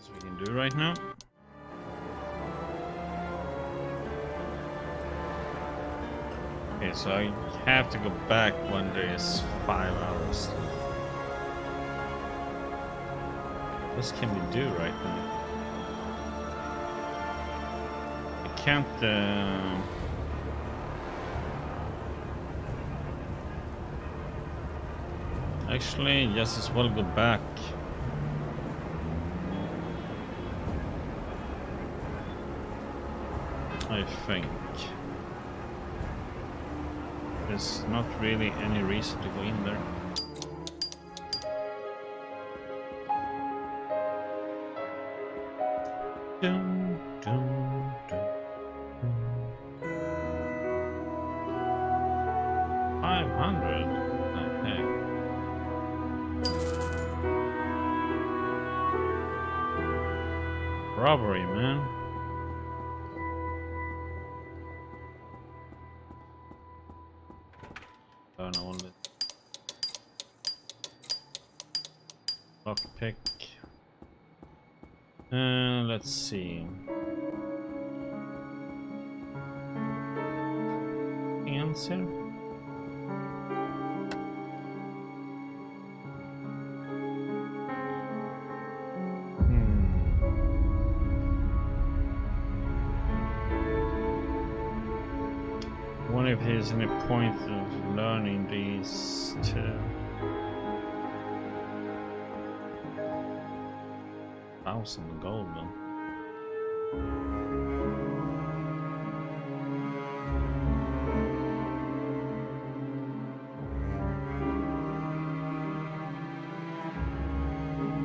As we can do right now. Okay, so I have to go back when there is 5 hours. What can we do right now? I can't. Actually, just as well go back. I think. There's not really any reason to go in there. Dun, dun, dun, dun. 500. Okay. Robbery, man. Oh no, only lockpick. Let's see. Answer. I wonder if there's any point of learning these two. 1,000 gold then.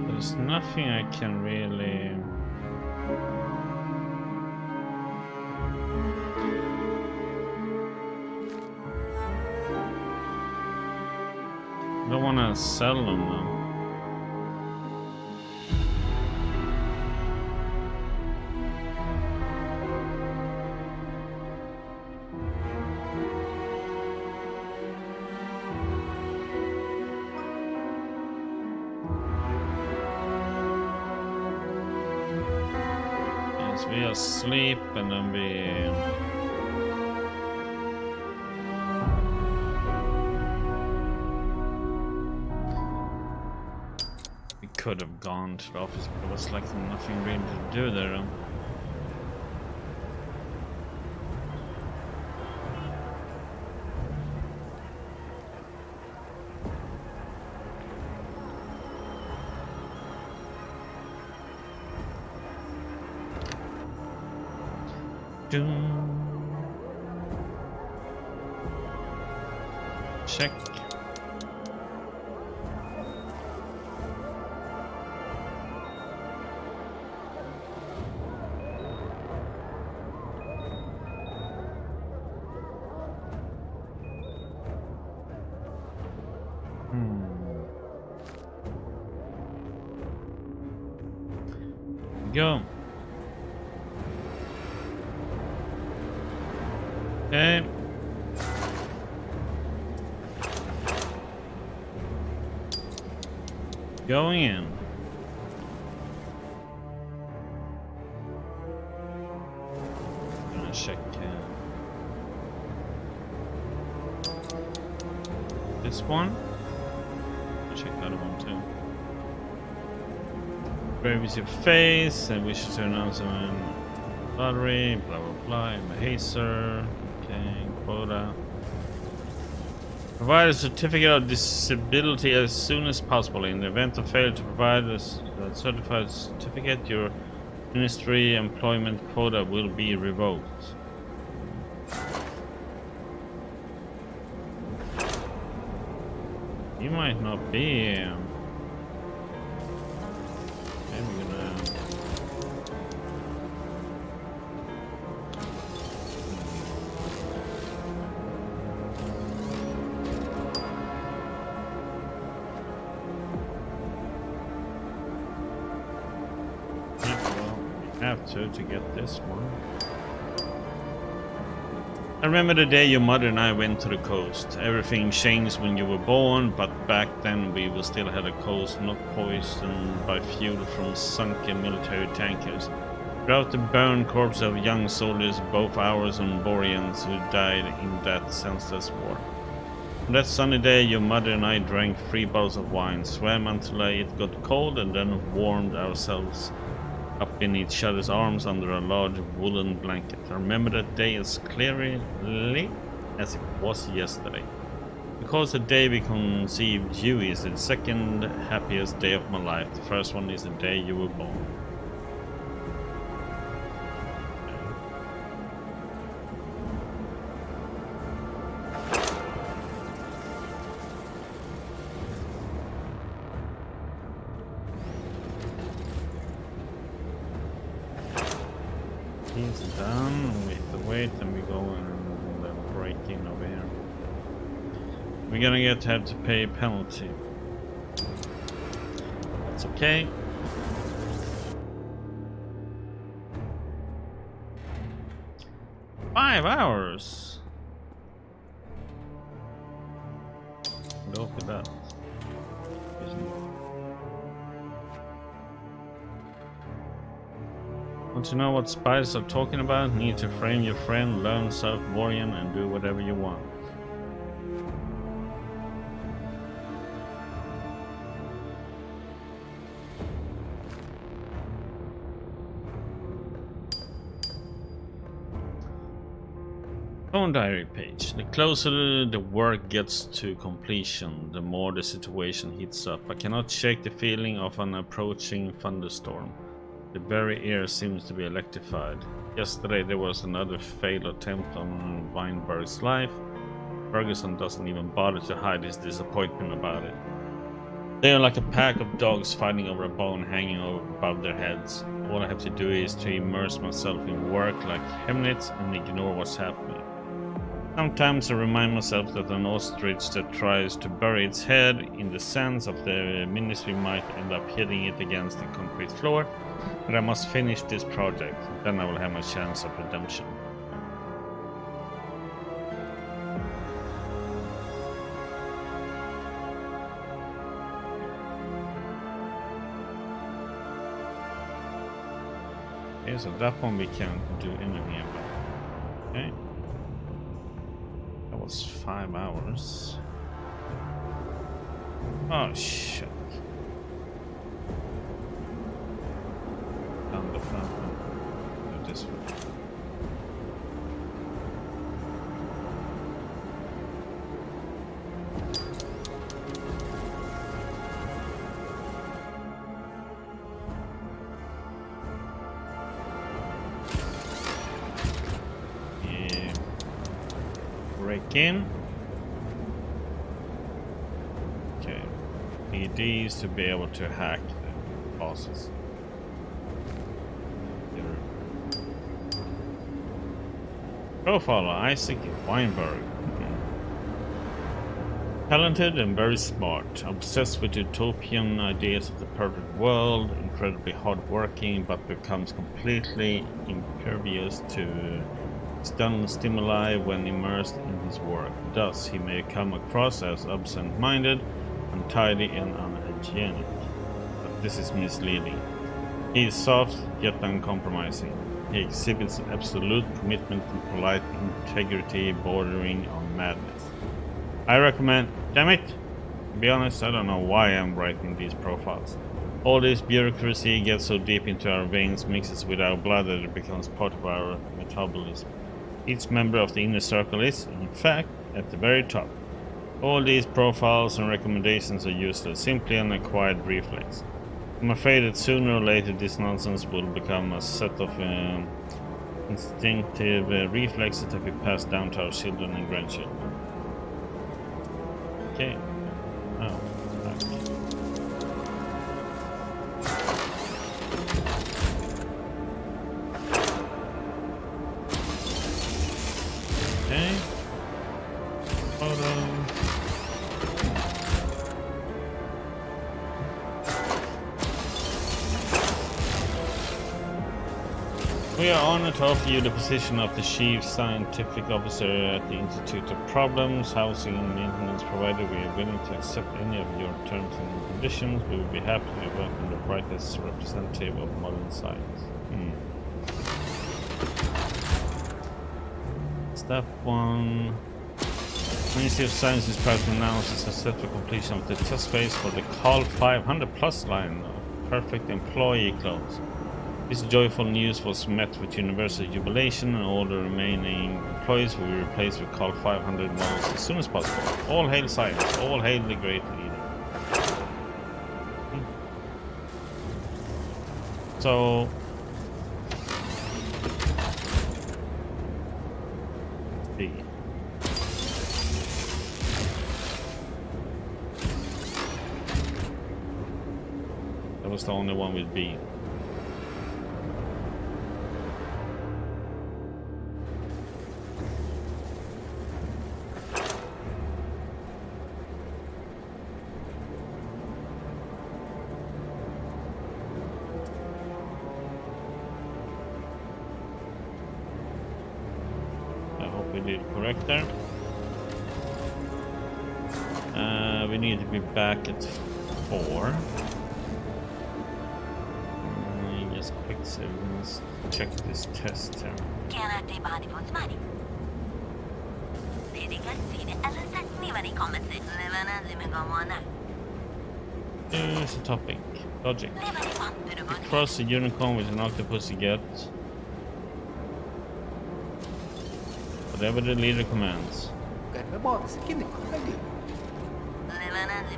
There's nothing I can really... I don't want to sell them though. Yes, we asleep and then we could have gone to the office, but there was like nothing really to do there. Check. Go. Okay. Going in. Gonna check this one. Check the other one too. Brave your face and wishes to announce a lottery, blah blah blah, I'm a hazer. Okay, quota. Provide a certificate of disability as soon as possible. In the event of failure to provide a certified certificate, your ministry employment quota will be revoked. You might not be. Maybe we're gonna. Have to get this one. I remember the day your mother and I went to the coast. Everything changed when you were born, but back then we still had a coast not poisoned by fuel from sunken military tankers. Throughout the burned corpses of young soldiers, both ours and Boreans, who died in that senseless war. On that sunny day, your mother and I drank 3 bottles of wine, swam until it got cold, and then warmed ourselves up in each other's arms under a large woolen blanket. I remember that day as clearly as it was yesterday. Because the day we conceived you is the second happiest day of my life. The first one is the day you were born. He's done with the wait, and we go and break in over here. We're gonna have to pay a penalty. That's okay. Five hours. Go for that. Want to know what spies are talking about? Need to frame your friend, learn South Borean, and do whatever you want. Phone diary page. The closer the work gets to completion, the more the situation heats up. I cannot shake the feeling of an approaching thunderstorm. The very air seems to be electrified. Yesterday there was another failed attempt on Weinberg's life. Ferguson doesn't even bother to hide his disappointment about it. They are like a pack of dogs fighting over a bone hanging above their heads. All I have to do is to immerse myself in work like Hemnitz and ignore what's happening. Sometimes I remind myself that an ostrich that tries to bury its head in the sands of the ministry might end up hitting it against the concrete floor, but I must finish this project, then I will have my chance of redemption. Okay, so that one we can't do anything about. Okay. That was 5 hours. Oh shit. Down the front one. This one. In. Okay. Need these to be able to hack the bosses. Profile Isaac Weinberg. Talented and very smart, obsessed with utopian ideas of the perfect world, incredibly hardworking, but becomes completely impervious to external stimuli when immersed in his work. Thus, he may come across as absent-minded, untidy, and unhygienic. But this is misleading. He is soft, yet uncompromising. He exhibits absolute commitment and polite integrity bordering on madness. I recommend... Damn it! To be honest, I don't know why I'm writing these profiles. All this bureaucracy gets so deep into our veins, mixes with our blood that it becomes part of our metabolism. Each member of the inner circle is, in fact, at the very top. All these profiles and recommendations are useless, simply an acquired reflex. I'm afraid that sooner or later this nonsense will become a set of instinctive reflexes that we pass down to our children and grandchildren. Okay. Oh, back. Okay. Photo. We are honored to offer you the position of the Chief Scientific Officer at the Institute of Problems, Housing and Maintenance Provider. We are willing to accept any of your terms and conditions. We will be happy to welcome the brightest representative of modern science. Step 1. Ministry of Science is proud to announce the successful completion of the test phase for the CAL 500 Plus line of perfect employee clothes. This joyful news was met with universal jubilation, and all the remaining employees will be replaced with CAL 500 models as soon as possible. All hail science, all hail the great leader. So B. That was the only one with B. We did correct there. We need to be back at 4. Just quick save. Let's check this test here. Here's the topic. Logic. Cross a unicorn with an octopus you get whatever the leader commands.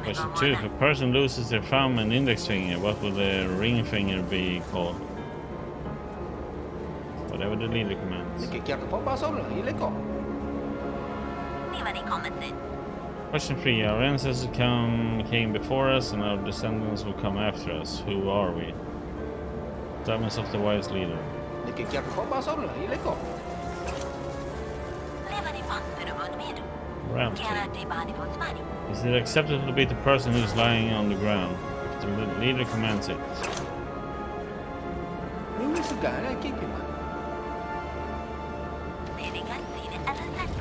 Question 2. If a person loses their thumb and index finger, what will the ring finger be called? Whatever the leader commands. Question 3. Our ancestors came before us, and our descendants will come after us. Who are we? Servants of the wise leader. Round 2. Is it acceptable to beat the person who is lying on the ground if the leader commands it?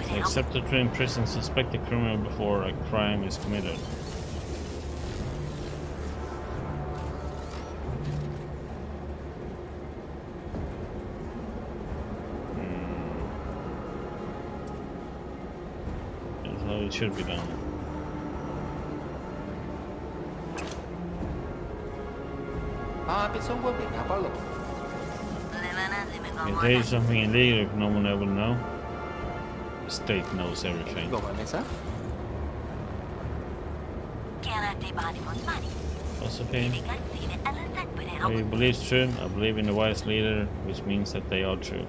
Is it acceptable to imprison suspected criminal before a crime is committed? It should be done. If there is something illegal, if no one ever know, the state knows everything. Josephine, I believe true. I believe in the wise leader, which means that they are true.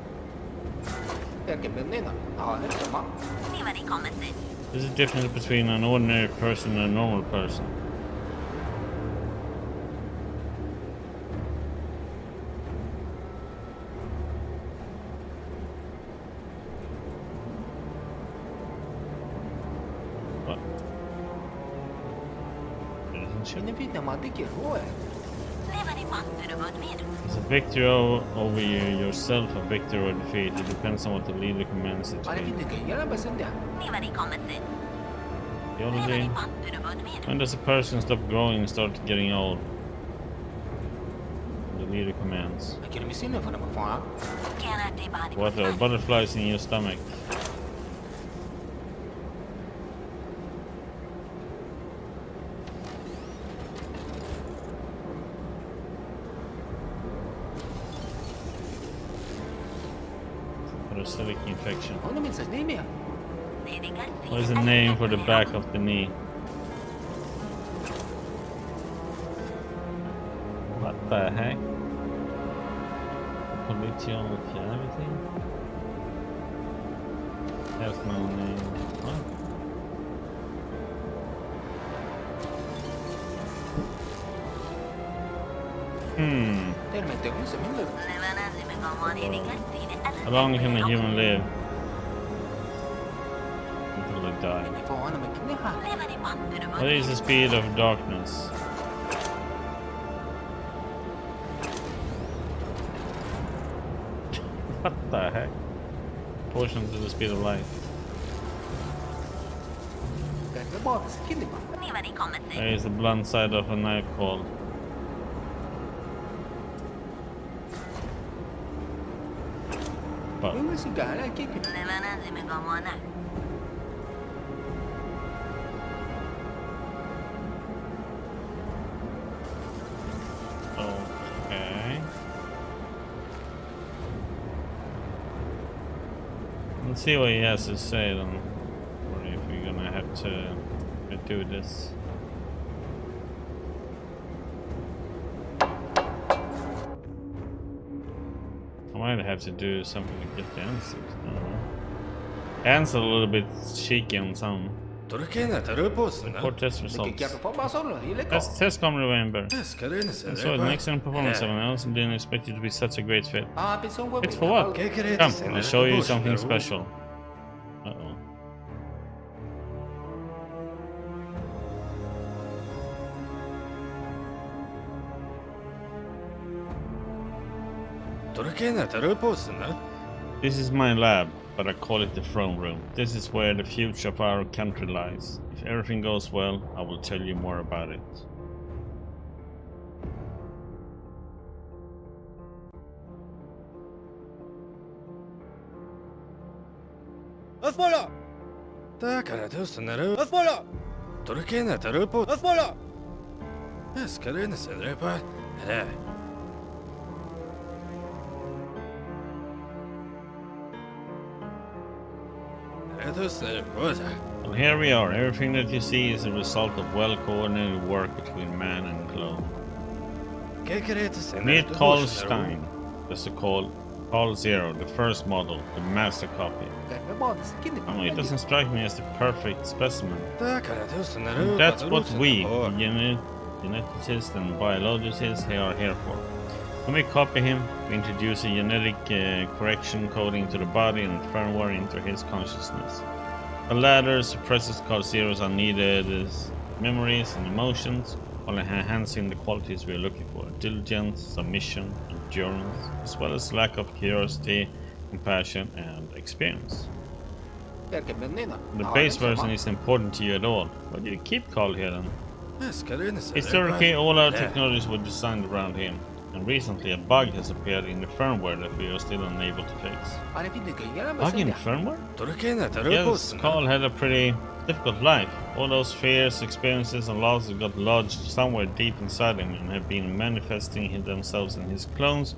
There's a difference between an ordinary person and a normal person. What? Is a victory over yourself a victory or defeat? It depends on what the leader commands it to be. Theology. When does a person stop growing and start getting old? The leader commands. What are butterflies in your stomach? Parasitic infection. What is the name for the back of the knee? What the heck? Polytial cavity? Has no name. What? How long can a human live? Until they die. What is the speed of darkness? What the heck? Proportional to the speed of light. There is the blunt side of a knife called. But okay. Let's see what he has to say then, or if we're gonna have to do this. I might have to do something to get the answers. I don't know. Answer a little bit shaky on some. Report test results. Test come November. I saw an excellent performance of an else and didn't expect you to be such a great fit. Fit for what? Come, I'll show you something special. Uh-oh. This is my lab, but I call it the throne room. This is where the future of our country lies. If everything goes well, I will tell you more about it. Well, here we are. Everything that you see is a result of well-coordinated work between man and clone. Meet Carl Stein. That's the Carl Zero, the first model, the master copy. Oh, it doesn't strike me as the perfect specimen. And that's what we, geneticists and biologists, are here for. When we copy him, we introduce a genetic correction coding to the body and firmware into his consciousness. The latter suppresses Carl Zero's unneeded memories and emotions, while enhancing the qualities we are looking for: diligence, submission, endurance, as well as lack of curiosity, compassion, and experience. The base version isn't important to you at all. Why do you keep Carl here then? Historically, all our technologies were designed around him. And recently a bug has appeared in the firmware that we are still unable to fix. Bug in the firmware? Yes, Carl had a pretty difficult life. All those fears, experiences and losses got lodged somewhere deep inside him and have been manifesting themselves in his clones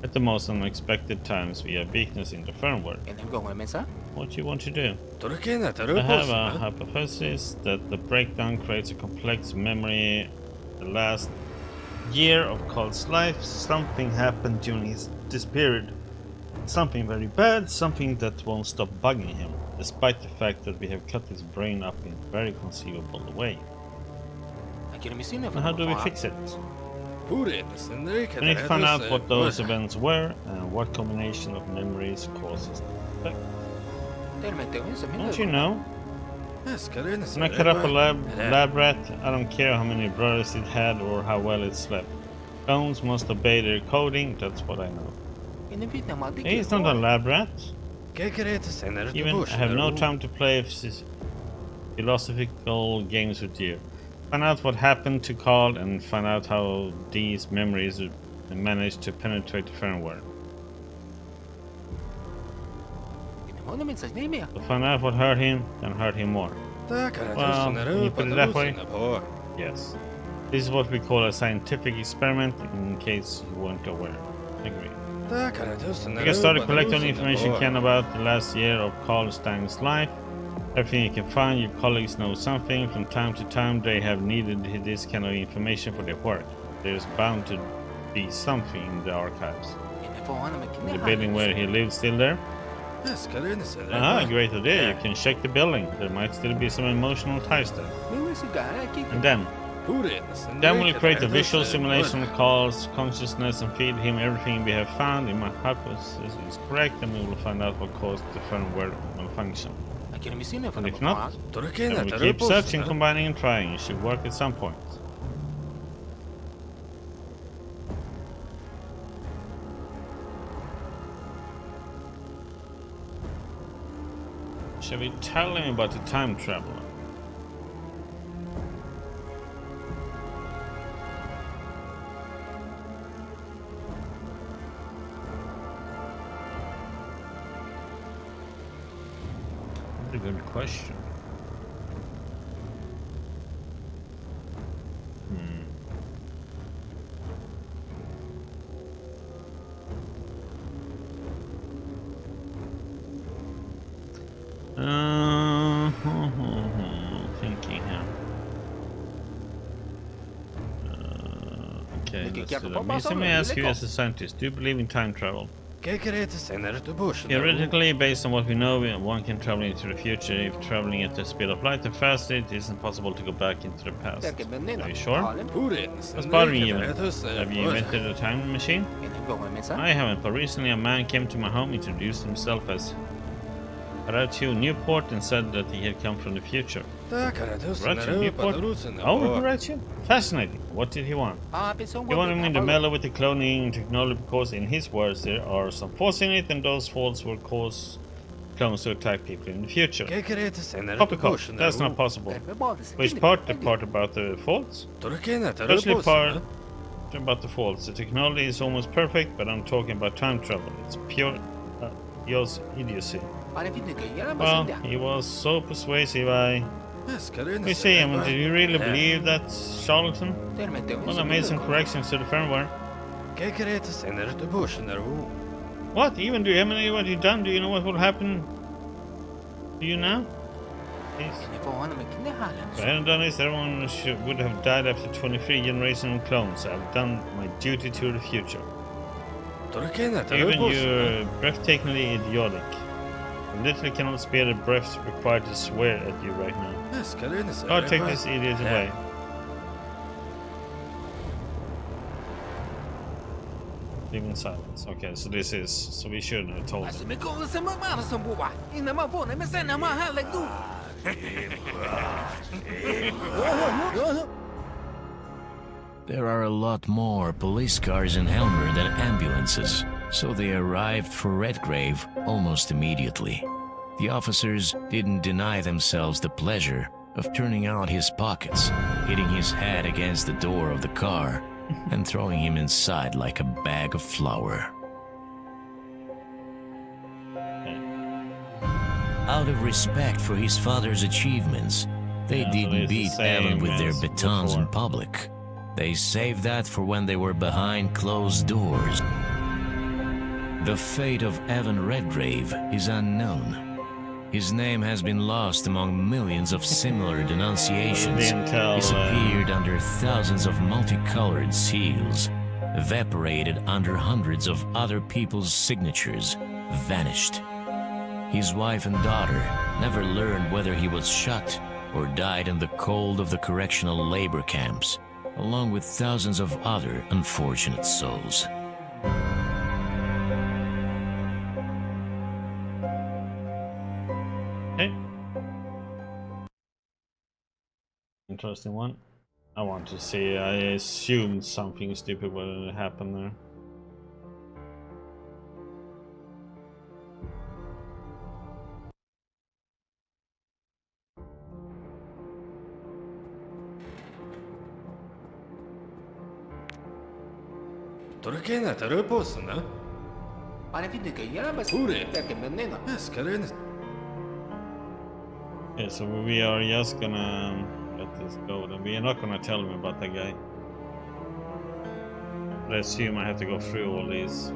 at the most unexpected times via weakness in the firmware. What do you want to do? I have a hypothesis that the breakdown creates a complex memory. The last year of Carl's life, something happened during this period. Something very bad, something that won't stop bugging him, despite the fact that we have cut his brain up in a very conceivable way. Now how do we fix it? We need to find out what those events were and what combination of memories causes the effect. Don't you know? When I cut up a lab rat, I don't care how many brothers it had or how well it slept. Clones must obey their coding, that's what I know. Hey, it's not a lab rat. Even I have no time to play philosophical games with you. Find out what happened to Carl and find out how these memories managed to penetrate the firmware. To find out what hurt him, then hurt him more. Well, when you put it that way, yes. This is what we call a scientific experiment, in case you weren't aware. Agree. You can start to collect all the information you can about the last year of Carl Stein's life. Everything you can find, your colleagues know something. From time to time they have needed this kind of information for their work. There's bound to be something in the archives. The building where he lived still there? Great idea. You can check the building. There might still be some emotional ties there. And then we'll create a visual simulation of Carl's consciousness and feed him everything we have found. If my hypothesis is correct, then we will find out what caused the firmware malfunction. And if not, then we keep searching, combining and trying. It should work at some point. Shall we tell him about the time traveler? That's a good question. Thinking here. Okay, let's do that. Let me ask you as a scientist, do you believe in time travel? Theoretically, based on what we know, one can travel into the future. If traveling at the speed of light or faster, it isn't possible to go back into the past. Are you sure? What's bothering you? Have you invented a time machine? I haven't, but recently a man came to my home, introduced himself as Horatio Newport, and said that he had come from the future. Horatio Newport? Oh, Horatio? Fascinating. What did he want? He wanted me to meddle with the cloning technology because, in his words, there are some faults in it, and those faults will cause clones to attack people in the future. Poppycock, that's not possible. Which part? The part about the faults? Especially part about the faults. The technology is almost perfect, but I'm talking about time travel. It's pure idiocy. Well, he was so persuasive, You see, did you really believe that charlatan? What amazing corrections to the firmware. What? Even do you have any idea what you've done? Do you know what will happen? Do you know? Please. If I hadn't done this, everyone would have died after 23 generations of clones. I've done my duty to the future. Even you're breathtakingly idiotic. I literally cannot spare the breath required to swear at you right now. God, take this idiot away. Live in silence. Okay, so this is... So we shouldn't have told him. There are a lot more police cars in Helmer than ambulances, so they arrived for Redgrave almost immediately. The officers didn't deny themselves the pleasure of turning out his pockets, hitting his head against the door of the car, and throwing him inside like a bag of flour. Out of respect for his father's achievements, they didn't beat Evan with their batons in public. They saved that for when they were behind closed doors. The fate of Evan Redgrave is unknown. His name has been lost among millions of similar denunciations, disappeared under thousands of multicolored seals, evaporated under hundreds of other people's signatures, vanished. His wife and daughter never learned whether he was shot or died in the cold of the correctional labor camps, along with thousands of other unfortunate souls. Okay. Interesting one. I want to see. I assumed something stupid would happen there. Okay, so we are just gonna let this go. Then we are not gonna tell him about that guy. I assume I have to go through all these.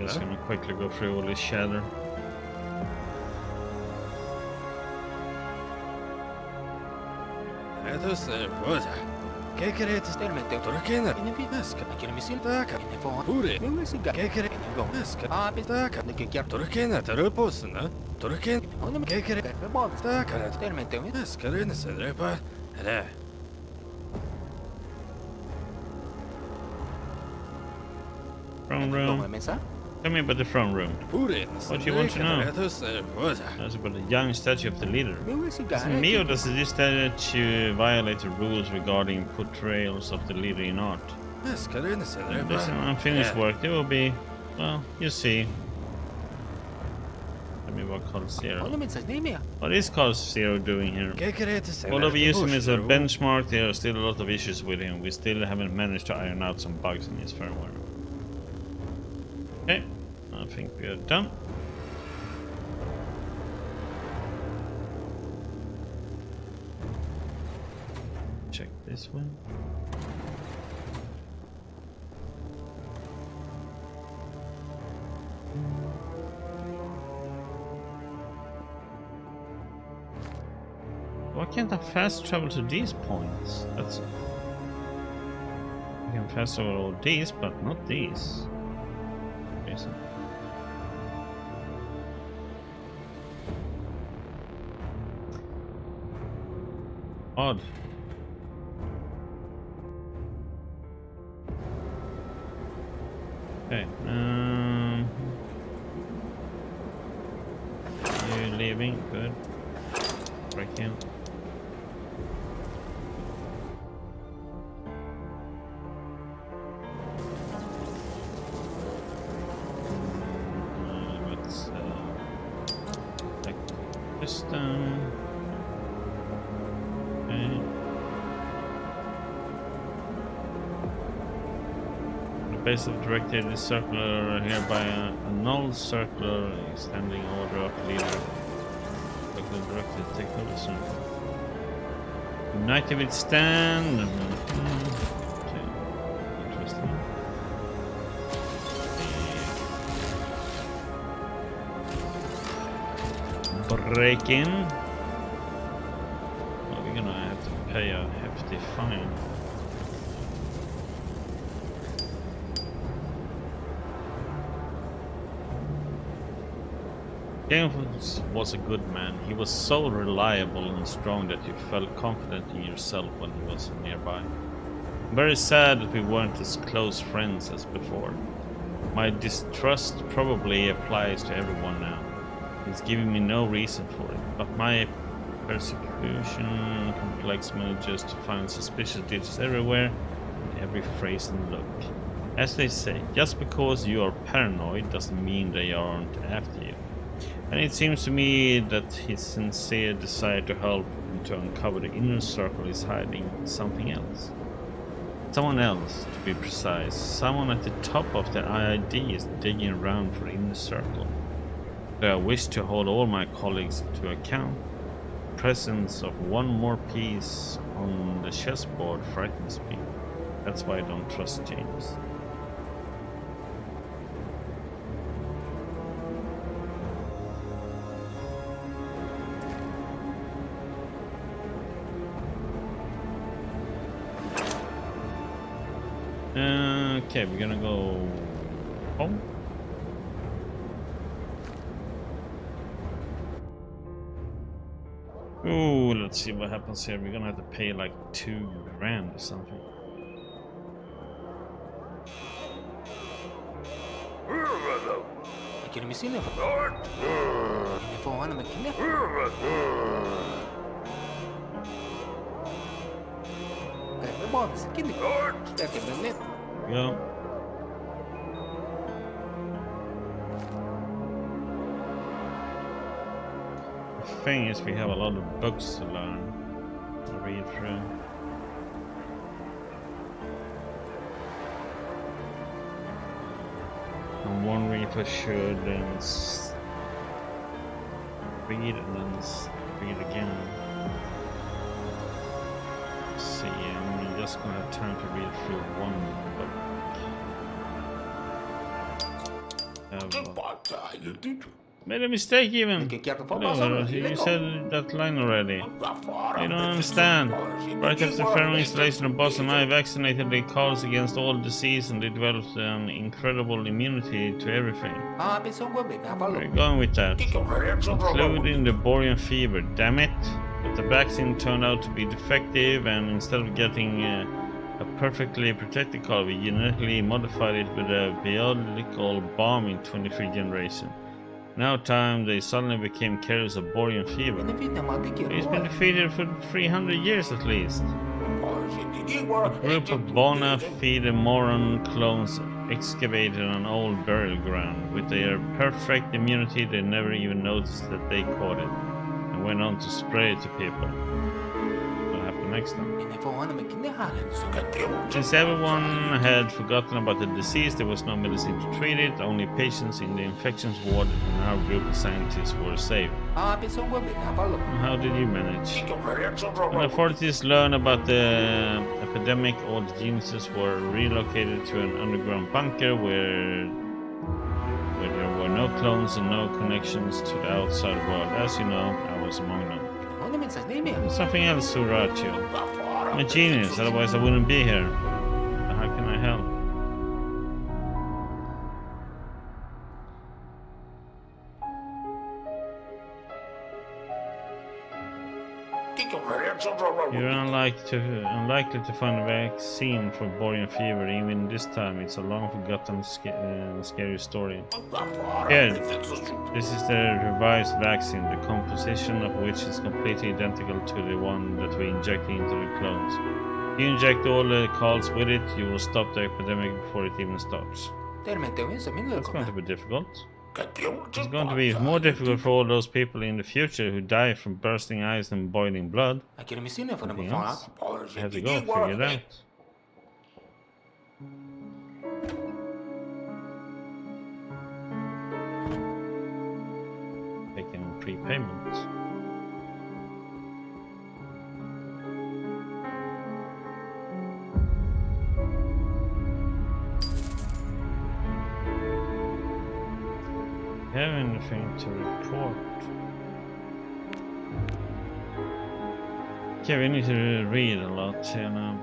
Just gonna quickly go through all this shatter. Room. Tell me about the front room. What do you want to know? That's about the young statue of the leader. Doesn't me or does this statue violate the rules regarding portrayals of the leader in art? If there's an unfinished work, there will be, well, you see. Let me what called Zero. What is called Zero doing here? Although we use him as a benchmark, there are still a lot of issues with him. We still haven't managed to iron out some bugs in his firmware. Okay, I think we are done. Check this one. Why can't I fast travel to these points? That's... I can fast travel all these, but not these. Reason. Odd. Okay. You're leaving. Good. Break in. System. Okay. The base of directed is circular here by a null circular extending order of leader. Circular directed take over circle. United with stand. Okay. Interesting. Break in. Well, we're gonna have to pay a hefty fine. James was a good man. He was so reliable and strong that you felt confident in yourself when he was nearby. I'm very sad that we weren't as close friends as before. My distrust probably applies to everyone now. It's giving me no reason for it, but my persecution complex manages to find suspicious details everywhere, in every phrase and look. As they say, just because you are paranoid doesn't mean they aren't after you. And it seems to me that his sincere desire to help and to uncover the inner circle is hiding something else. Someone else, to be precise. Someone at the top of the IID is digging around for the inner circle. I wish to hold all my colleagues to account. The presence of one more piece on the chessboard frightens me. That's why I don't trust James. Okay, we're gonna go home. Ooh, let's see what happens here. We're gonna have to pay like $2 grand or something. Yeah. The thing is, we have a lot of books to learn, to read through. I'm wondering if I should read and then read again. Let's see, I'm just gonna have time to read through one book. Made a mistake even. Hello, you said that line already. I don't understand. Right after Pharaoh installation of boss and I vaccinated the cause against all disease and they developed an incredible immunity to everything. Where are you going with that? Including the Borean fever, damn it. But the vaccine turned out to be defective and instead of getting A perfectly protected car. We genetically modified it with a biological bomb in 23 generations. Now time they suddenly became carriers of borean fever. It's been defeated for 300 years at least. A group of bona fide moron clones excavated an old burial ground. With their perfect immunity, they never even noticed that they caught it, and went on to spray it to people. What happened next time? Since everyone had forgotten about the disease, there was no medicine to treat it. Only patients in the infections ward and our group of scientists were saved. How did you manage? When authorities learned about the epidemic, all the geniuses were relocated to an underground bunker where there were no clones and no connections to the outside world. As you know, I was among them. There's something else to write you. I'm a genius, otherwise I wouldn't be here. So how can I help? You're unlikely to find a vaccine for borean fever. Even this time, it's a long forgotten scary story. Here, this is the revised vaccine, the composition of which is completely identical to the one that we inject into the clones. If you inject all the calls with it, you will stop the epidemic before it even stops. That's going to be difficult. It's going to be more difficult for all those people in the future who die from bursting eyes and boiling blood. Anything else? I have to go figure it out. Taking prepayment. Have anything to report? Okay, we need to read a lot here now.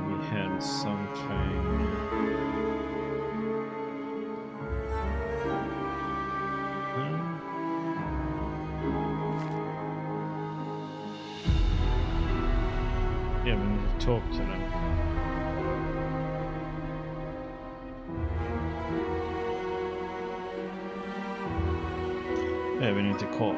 We had something. Yeah, we need to talk to them. Yeah, we need to call.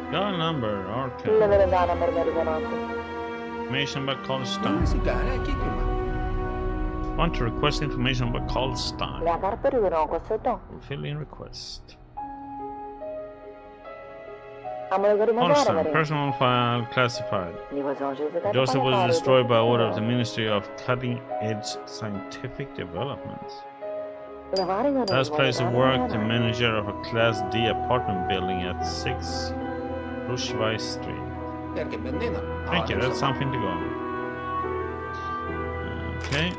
Got a number, Arkham. Information about Carl Stein. Want to request information about Carl Stein. Fill in request. Constant, personal file classified. Joseph was destroyed by order of the Ministry of Cutting-Edge Scientific Developments. Last place of work, the manager of a Class D apartment building at 6 Rushway Street. Thank you, that's something to go on. Okay.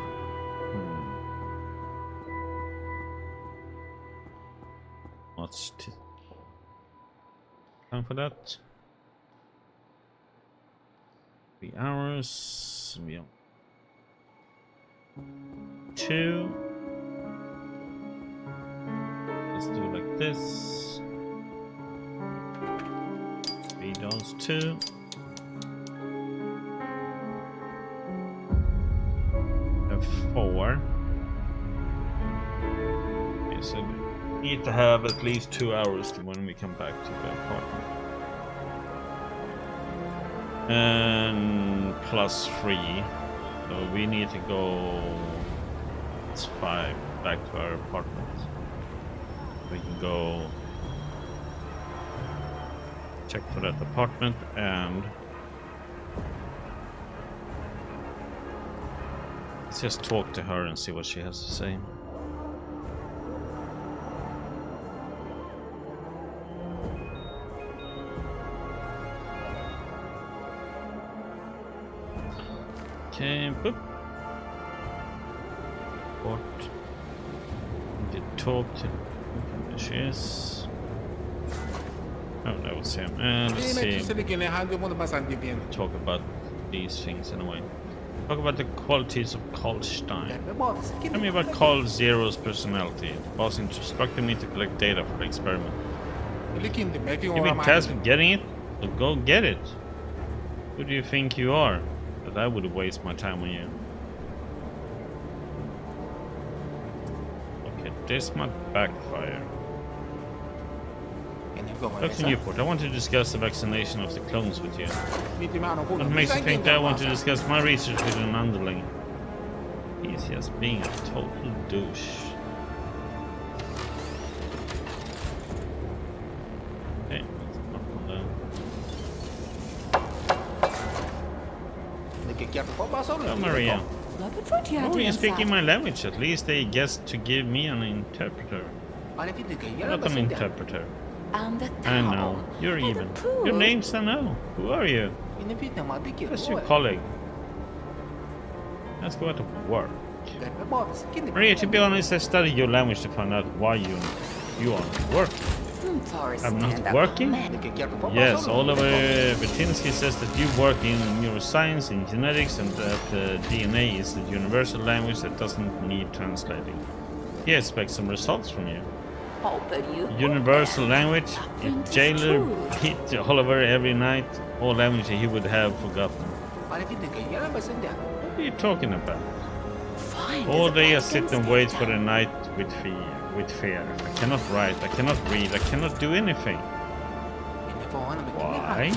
What's time for that? 3 hours. We have 2. Let's do it like this. 3 does 2. Have 4. Okay, so we need to have at least 2 hours when we come back to the apartment. And plus 3. So we need to go. It's 5 back to our apartment. We can go check for that apartment and let's just talk to her and see what she has to say. Okay, boop. What? Need to talk to. There she is. Oh, that was him. Let's see. Talk about these things anyway. Talk about the qualities of Colstein. Tell me about Col Zero's personality. The boss instructed me to collect data for the experiment. You've been tasked with getting it? So go get it. Who do you think you are? That I would waste my time on you. Okay, this might backfire. Dr. Newport, I want to discuss the vaccination of the clones with you. What makes you think that I want to discuss my research with an underling? He's just being a total douche. Okay, let's knock on down. Oh, Maria. Oh, you're speaking my language. At least they guessed to give me an interpreter. Not an interpreter. I know. You're even. Your name's I know. Who are you? That's your colleague. Let's go out to work. Maria, to be honest, I studied your language to find out why you aren't working. I'm not working? Yes, Oliver Bertinsky says that you work in neuroscience, in genetics, and that DNA is the universal language that doesn't need translating. He expects some results from you. Universal language? If Jailer beat Oliver every night, all language he would have forgotten. What are you talking about? All day I sit and wait for the night with fear. I cannot write, I cannot read, I cannot do anything. Why?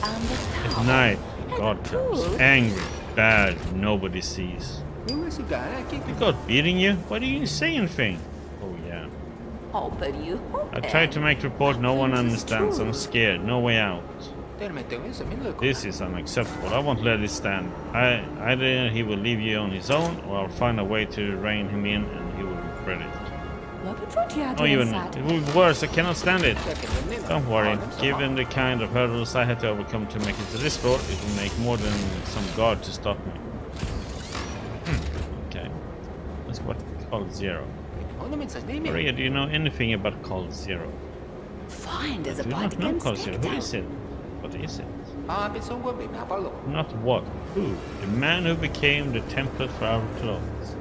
At night, God comes, angry, bad, nobody sees. The God beating you? Why do you say anything? Oh yeah. I tried to make report, no one understands. I'm scared, no way out. This is unacceptable. I won't let it stand. Either he will leave you on his own, or I'll find a way to rein him in and he will regret it. Oh, even it will be worse. I cannot stand it. Don't worry. Given the kind of hurdles I had to overcome to make it to this sport, it will make more than some god to stop me. Okay. Let's go to Col Zero. Maria, do you know anything about Col Zero? Find as a do not know Col Zero. Who is it? What is it? Not what? Who? The man who became the template for our clones.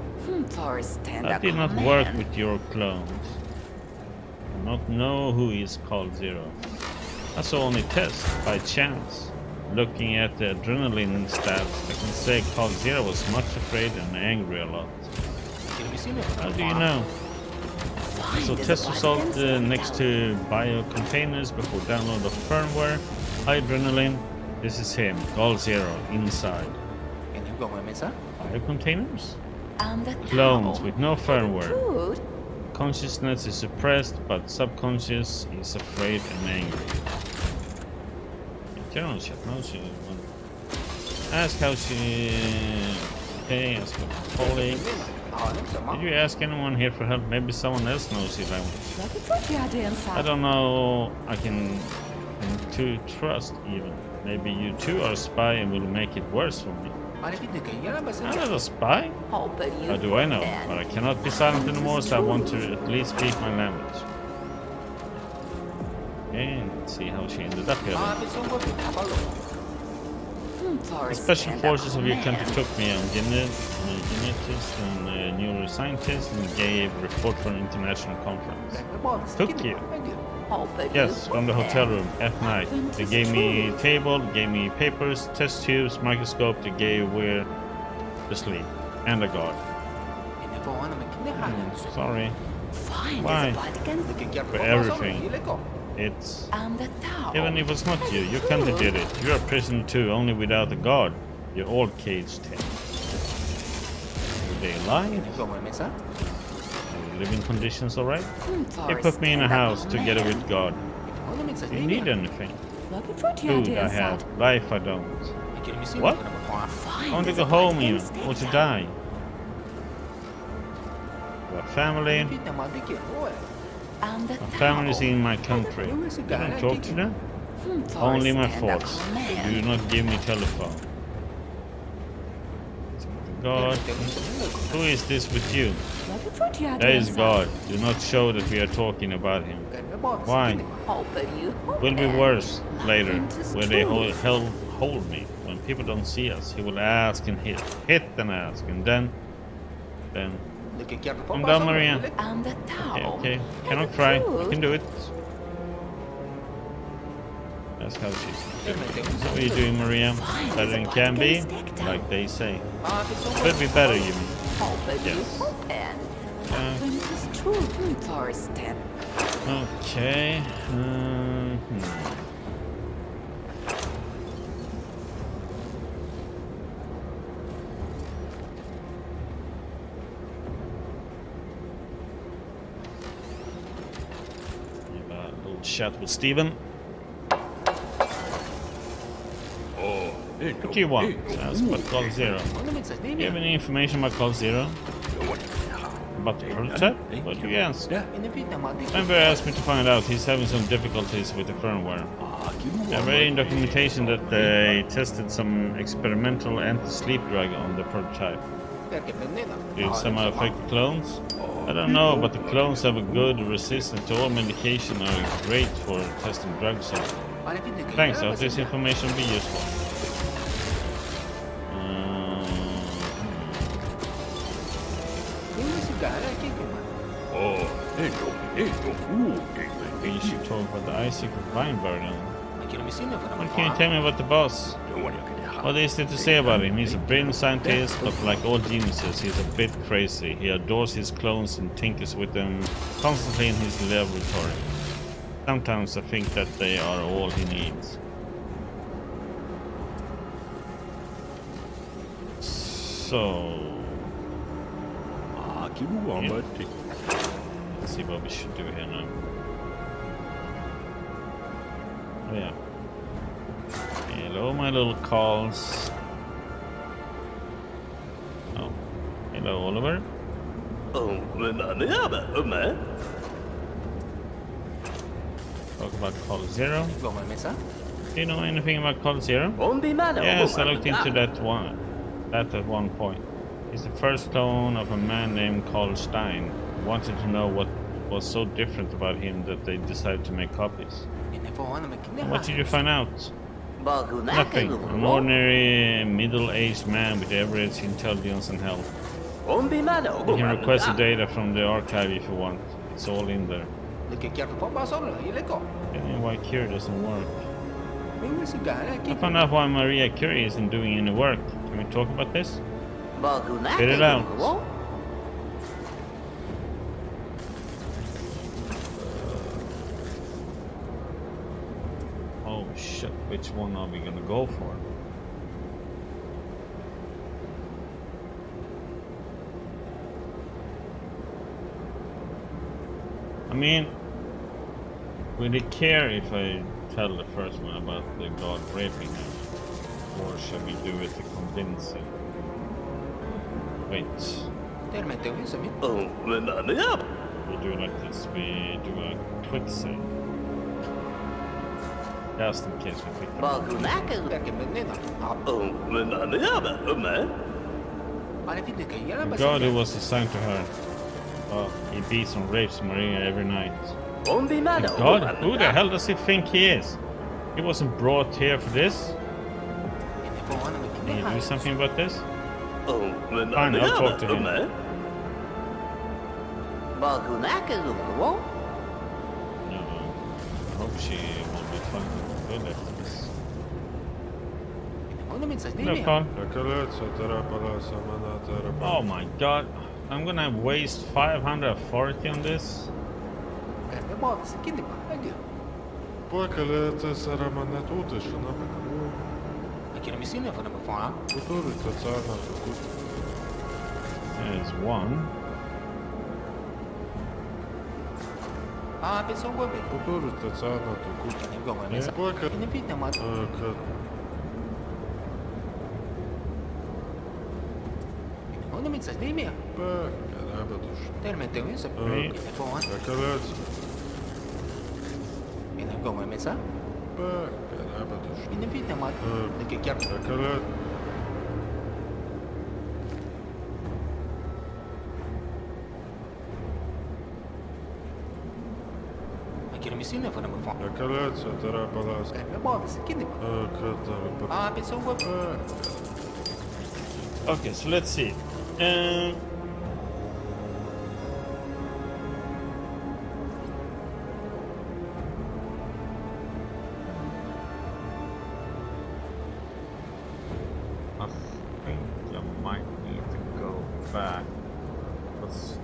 I did not work with your clones. I do not know who is Col Zero. I saw only tests by chance. Looking at the adrenaline stats, I can say Col Zero was much afraid and angry a lot. How do you know? So test result next to bio containers before download of firmware. High adrenaline. This is him, Col Zero, inside. Bio containers? Clones with no firmware. Consciousness is suppressed, but subconscious is afraid and angry. Ask how she... Okay, ask her colleague. Did you ask anyone here for help? Maybe someone else knows your language. I don't know. I can to trust even. Maybe you too are a spy and will make it worse for me. I'm not a spy. How do I know? But I cannot be silent anymore, so I want to at least speak my language. Okay, let's see how she ended up here. The special forces of your country took me on geneticists and neuroscientists and gave a report for an international conference. Took you? Yes, from the hotel room at night. They gave me a table, gave me papers, test tubes, microscope, they gave where to sleep, and a guard. Sorry. Why? For everything. It's... Even if it's not you, your country did it. You're a prisoner too, only without a guard. You're all caged in. Were they alive? Living conditions alright? They put me in a house together with God. Do you need anything? Food I have, life I don't. What? I want to go home even, or to die. You have family. My family is in my country. You don't talk to them? Only my thoughts. They do not give me telephone. God. Who is this with you? That is God. Do not show that we are talking about him. Why? Will be worse later when they hold me. When people don't see us, he will ask and hit and ask, and then. I'm done, Maria. Okay. Cannot cry. You can do it. That's how she's. How are you doing, Maria? Better than can be, like they say. Could be better, you mean? Yes. Okay. Have a little chat with Steven. What do you want? Ask about Call Zero. Do you have any information about Call Zero? About the prototype? What do you ask? Member asked me to find out. He's having some difficulties with the firmware. I read in documentation that they tested some experimental anti-sleep drug on the prototype. Do some affect clones? I don't know, but the clones have a good resistance to all medication and are great for testing drugs on. Thanks, I hope this information will be useful. You should talk about the Isaac of Weinbergen. What can you tell me about the boss? What is there to say about him? He's a brilliant scientist, but like all geniuses, he's a bit crazy. He adores his clones and tinkers with them constantly in his laboratory. Sometimes I think that they are all he needs. So... yeah. Let's see what we should do here now. Oh yeah. Hello, my little calls. Oh. Hello, Oliver. Talk about Call Zero. Do you know anything about Call Zero? Yes, I looked into that at one point. He's the first clone of a man named Carl Stein. Wanted to know what was so different about him that they decided to make copies. And what did you find out? Nothing. An ordinary middle-aged man with average intelligence and health. You can request the data from the archive if you want. It's all in there. Getting why Curie doesn't work. I found out why Maria Curie isn't doing any work. Can we talk about this? Get it out. Oh shit, which one are we gonna go for? I mean, will they care if I tell the first one about the god raping him? Or should we do it to convince him? Wait. We do it like this. We do a quick save. Just in case we pick them up. The god who was assigned to her. Oh, he beats and rapes Maria every night. The god? Who the hell does he think he is? He wasn't brought here for this. Can you do something about this? Fine, I'll talk to him. No, I hope she will be fine. Good after this. No, Carl. Oh my god. I'm gonna waste 540 on this. There's one. Колеться, тара паласка. Okay, so let's see. I think I might need to go back. Because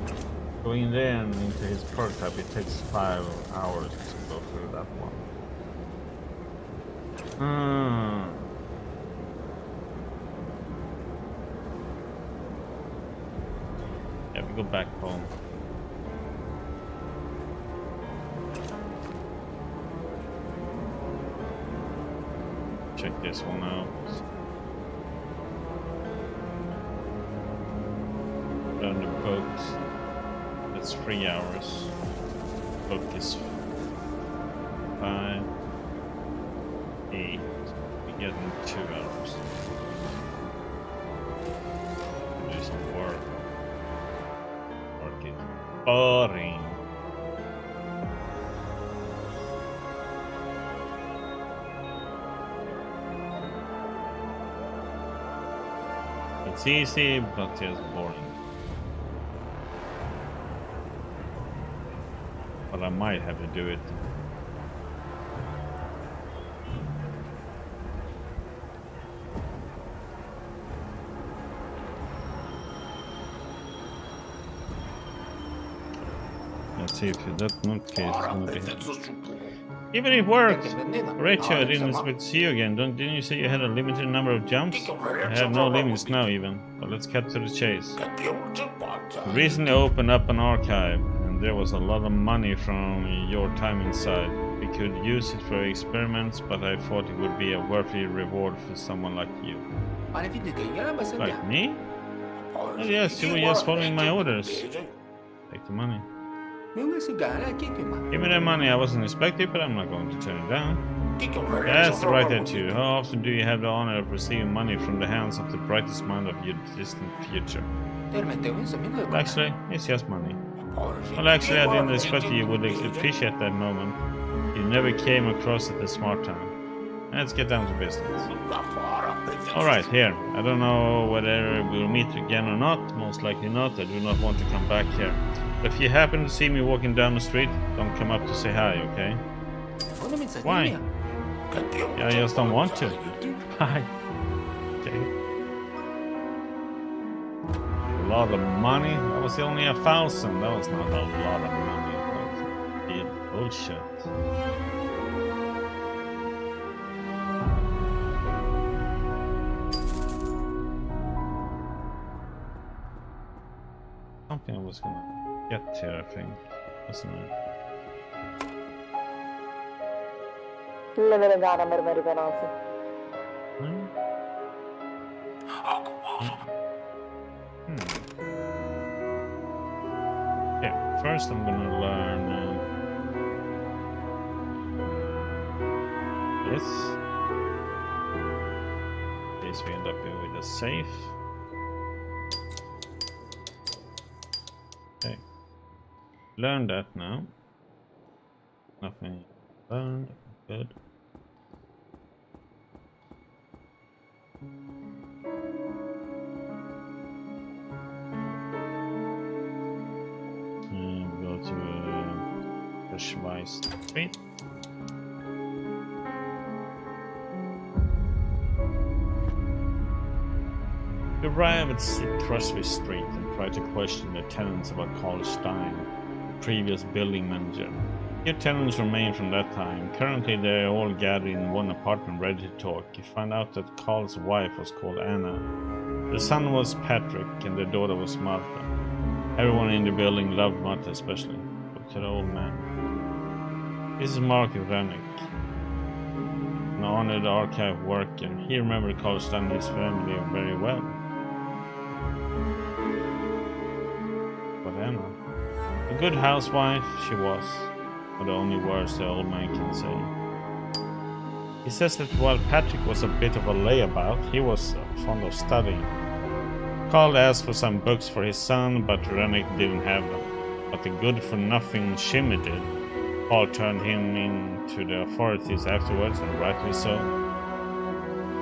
going there and into his prototype, it takes 5 hours to go through that one. Yeah, we go back home. Check this one out. Learn the boat. That's 3 hours. Book is 5, 8. We get in 2 hours. Do some work. Work is boring. It's easy, but it's boring. But I might have to do it. Let's see if that notification is gonna be. Even if it worked! Rachel, I didn't expect to see you again. Didn't you say you had a limited number of jumps? I have no limits now even. But let's cut to the chase. We recently opened up an archive, and there was a lot of money from your time inside. We could use it for experiments, but I thought it would be a worthy reward for someone like you. Like me? Oh yes, you were just following my orders. Take the money. Give me that money. I wasn't expecting, but I'm not going to turn it down. That's the right attitude. How often do you have the honor of receiving money from the hands of the brightest mind of your distant future? Actually, it's just money. Well, actually, I didn't expect you would appreciate that moment. You never came across at the smart time. Let's get down to business. Alright, here. I don't know whether we'll meet again or not. Most likely not. I do not want to come back here. But if you happen to see me walking down the street, don't come up to say hi, okay? Why? Yeah, I just don't want to. Hi. Okay. A lot of money? That was only 1,000. That was not a lot of money. That was bullshit. Something I was gonna get here, I think, wasn't it? Okay, first I'm gonna learn this. In case we end up here with a safe. Okay. Learn that now. Nothing learned. Good. And go to Schweiz Street. We arrive at Crosby Street and try to question the tenants about Carl Stein, the previous building manager. Few tenants remain from that time. Currently they are all gathered in one apartment ready to talk. You find out that Carl's wife was called Anna. The son was Patrick and the daughter was Martha. Everyone in the building loved Martha especially, but to the old man. This is Mark Rennick, an honored archive worker. He remembered Carl Stein and his family very well. Anna. A good housewife she was, but the only words the old man can say. He says that while Patrick was a bit of a layabout, he was fond of studying. Carl asked for some books for his son, but Rennick didn't have them. But the good-for-nothing Shimmy did. Paul turned him in to the authorities afterwards, and rightly so.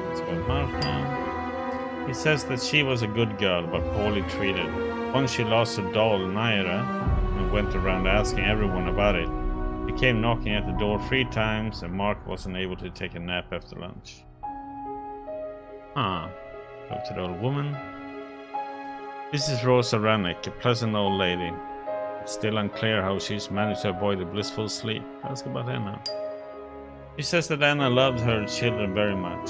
That's about Martha. He says that she was a good girl, but poorly treated. Once she lost her doll, Naira, and went around asking everyone about it. He came knocking at the door 3 times, and Mark wasn't able to take a nap after lunch. Talk to the old woman. This is Rosa Rannick, a pleasant old lady. It's still unclear how she's managed to avoid a blissful sleep. Ask about Anna. She says that Anna loved her children very much.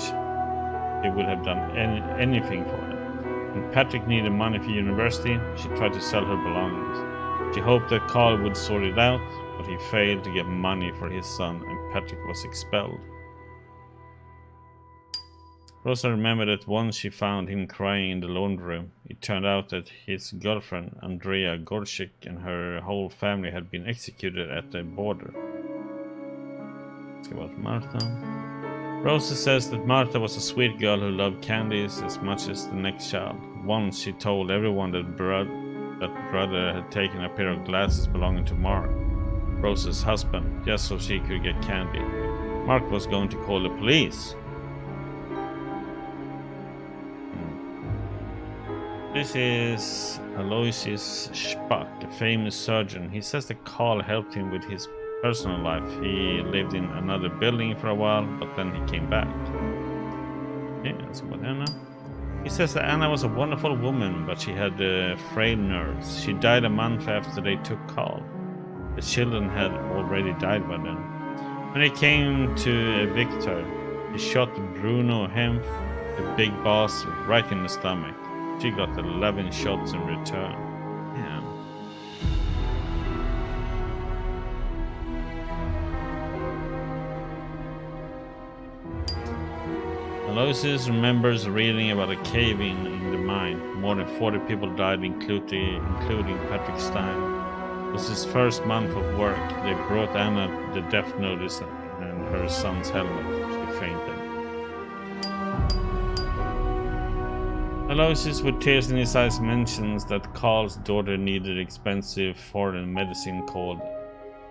She would have done anything for them. When Patrick needed money for university, she tried to sell her belongings. She hoped that Carl would sort it out, but he failed to get money for his son, and Patrick was expelled. Rosa remembered that once she found him crying in the laundry room. It turned out that his girlfriend, Andrea Gorchik, and her whole family had been executed at the border. Let's go about Martha. Rosa says that Martha was a sweet girl who loved candies as much as the next child. Once she told everyone that brother had taken a pair of glasses belonging to Mark, Rosa's husband, just so she could get candy. Mark was going to call the police. This is Aloysius Spack, a famous surgeon. He says that Carl helped him with his personal life. He lived in another building for a while, but then he came back. Yeah, that's about Anna. He says that Anna was a wonderful woman, but she had frail nerves. She died a month after they took Carl. The children had already died by then. When they came to evict her, he shot Bruno Hempf, the big boss, right in the stomach. She got 11 shots in return. Damn. Aloysius remembers reading about a cave-in in the mine. More than 40 people died, including Patrick Stein. It was his first month of work. They brought Anna the death notice and her son's helmet. She fainted. Aloysius, with tears in his eyes, mentions that Carl's daughter needed expensive foreign medicine called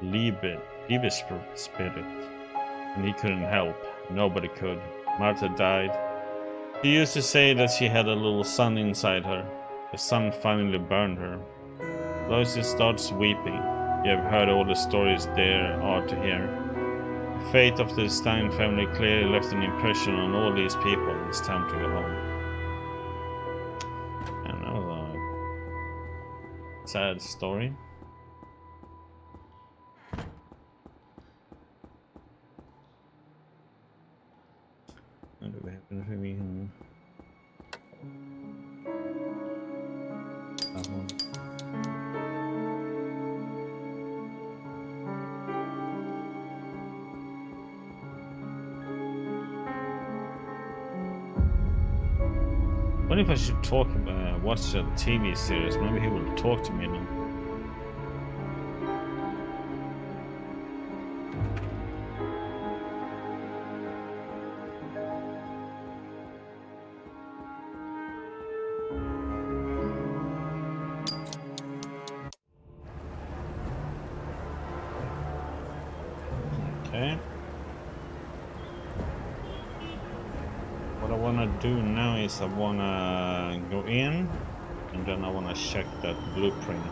Liebesspirit, and he couldn't help. Nobody could. Martha died. She used to say that she had a little son inside her. The son finally burned her. Aloysius starts weeping. You have heard all the stories there are to hear. The fate of the Stein family clearly left an impression on all these people. It's time to go home. And that was a sad story. Do we have anything we can... That one. What if I should talk about watch a TV series? Maybe he will talk to me now. Okay. What I want to do now is I want to go in and then I want to check that blueprint.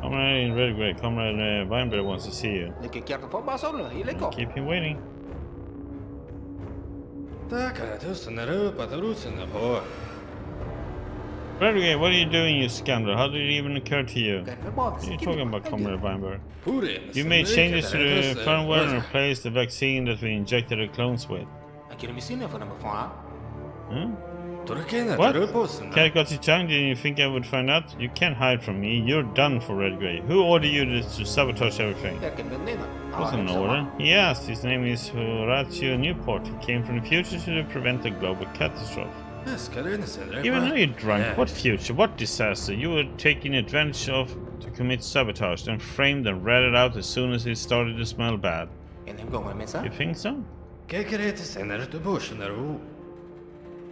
Comrade Redgrave, Comrade Weinberg wants to see you. Keep him waiting. Redgrave, what are you doing, you scoundrel? How did it even occur to you? What are you talking about, Comrade Weinberg? You made changes to the firmware and replaced the vaccine that we injected our clones with. Huh? What? Cat got his tongue? Didn't you think I would find out? You can't hide from me. You're done for Redgrave. Who ordered you to sabotage everything? It wasn't an order. He asked. His name is Horatio Newport. He came from the future to prevent a global catastrophe. Even though you're drunk, what future, what disaster? You were taking advantage of to commit sabotage, then framed and ratted out as soon as it started to smell bad. You think so?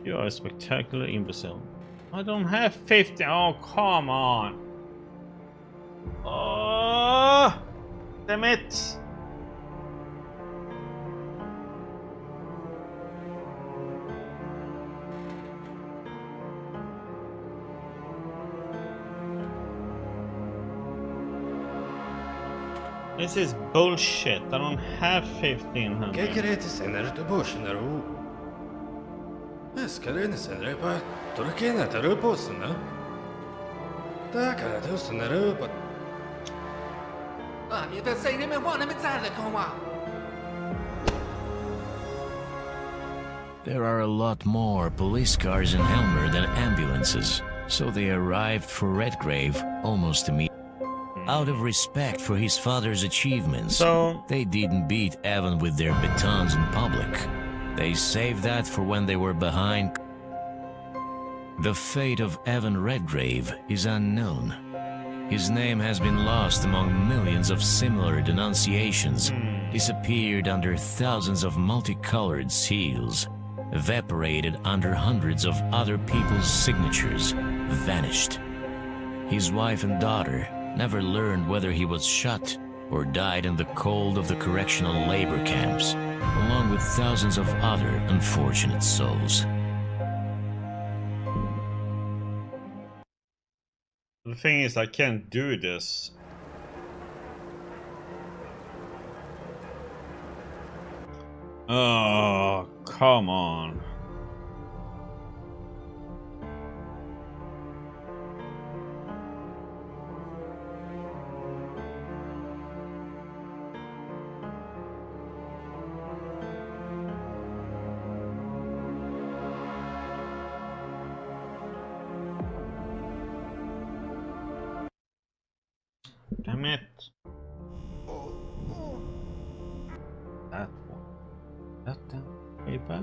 You are a spectacular imbecile. I don't have 50. Oh, come on. Oh, damn it. This is bullshit. I don't have 1500. There are a lot more police cars in Helmer than ambulances, so they arrived for Redgrave almost immediately. Out of respect for his father's achievements, they didn't beat Evan with their batons in public. They saved that for when they were behind. The fate of Evan Redgrave is unknown. His name has been lost among millions of similar denunciations, disappeared under thousands of multicolored seals, evaporated under hundreds of other people's signatures, vanished. His wife and daughter never learned whether he was shot or died in the cold of the correctional labor camps, along with thousands of other unfortunate souls. The thing is, I can't do this. Oh, come on. Damn it. That one. That down. Way back.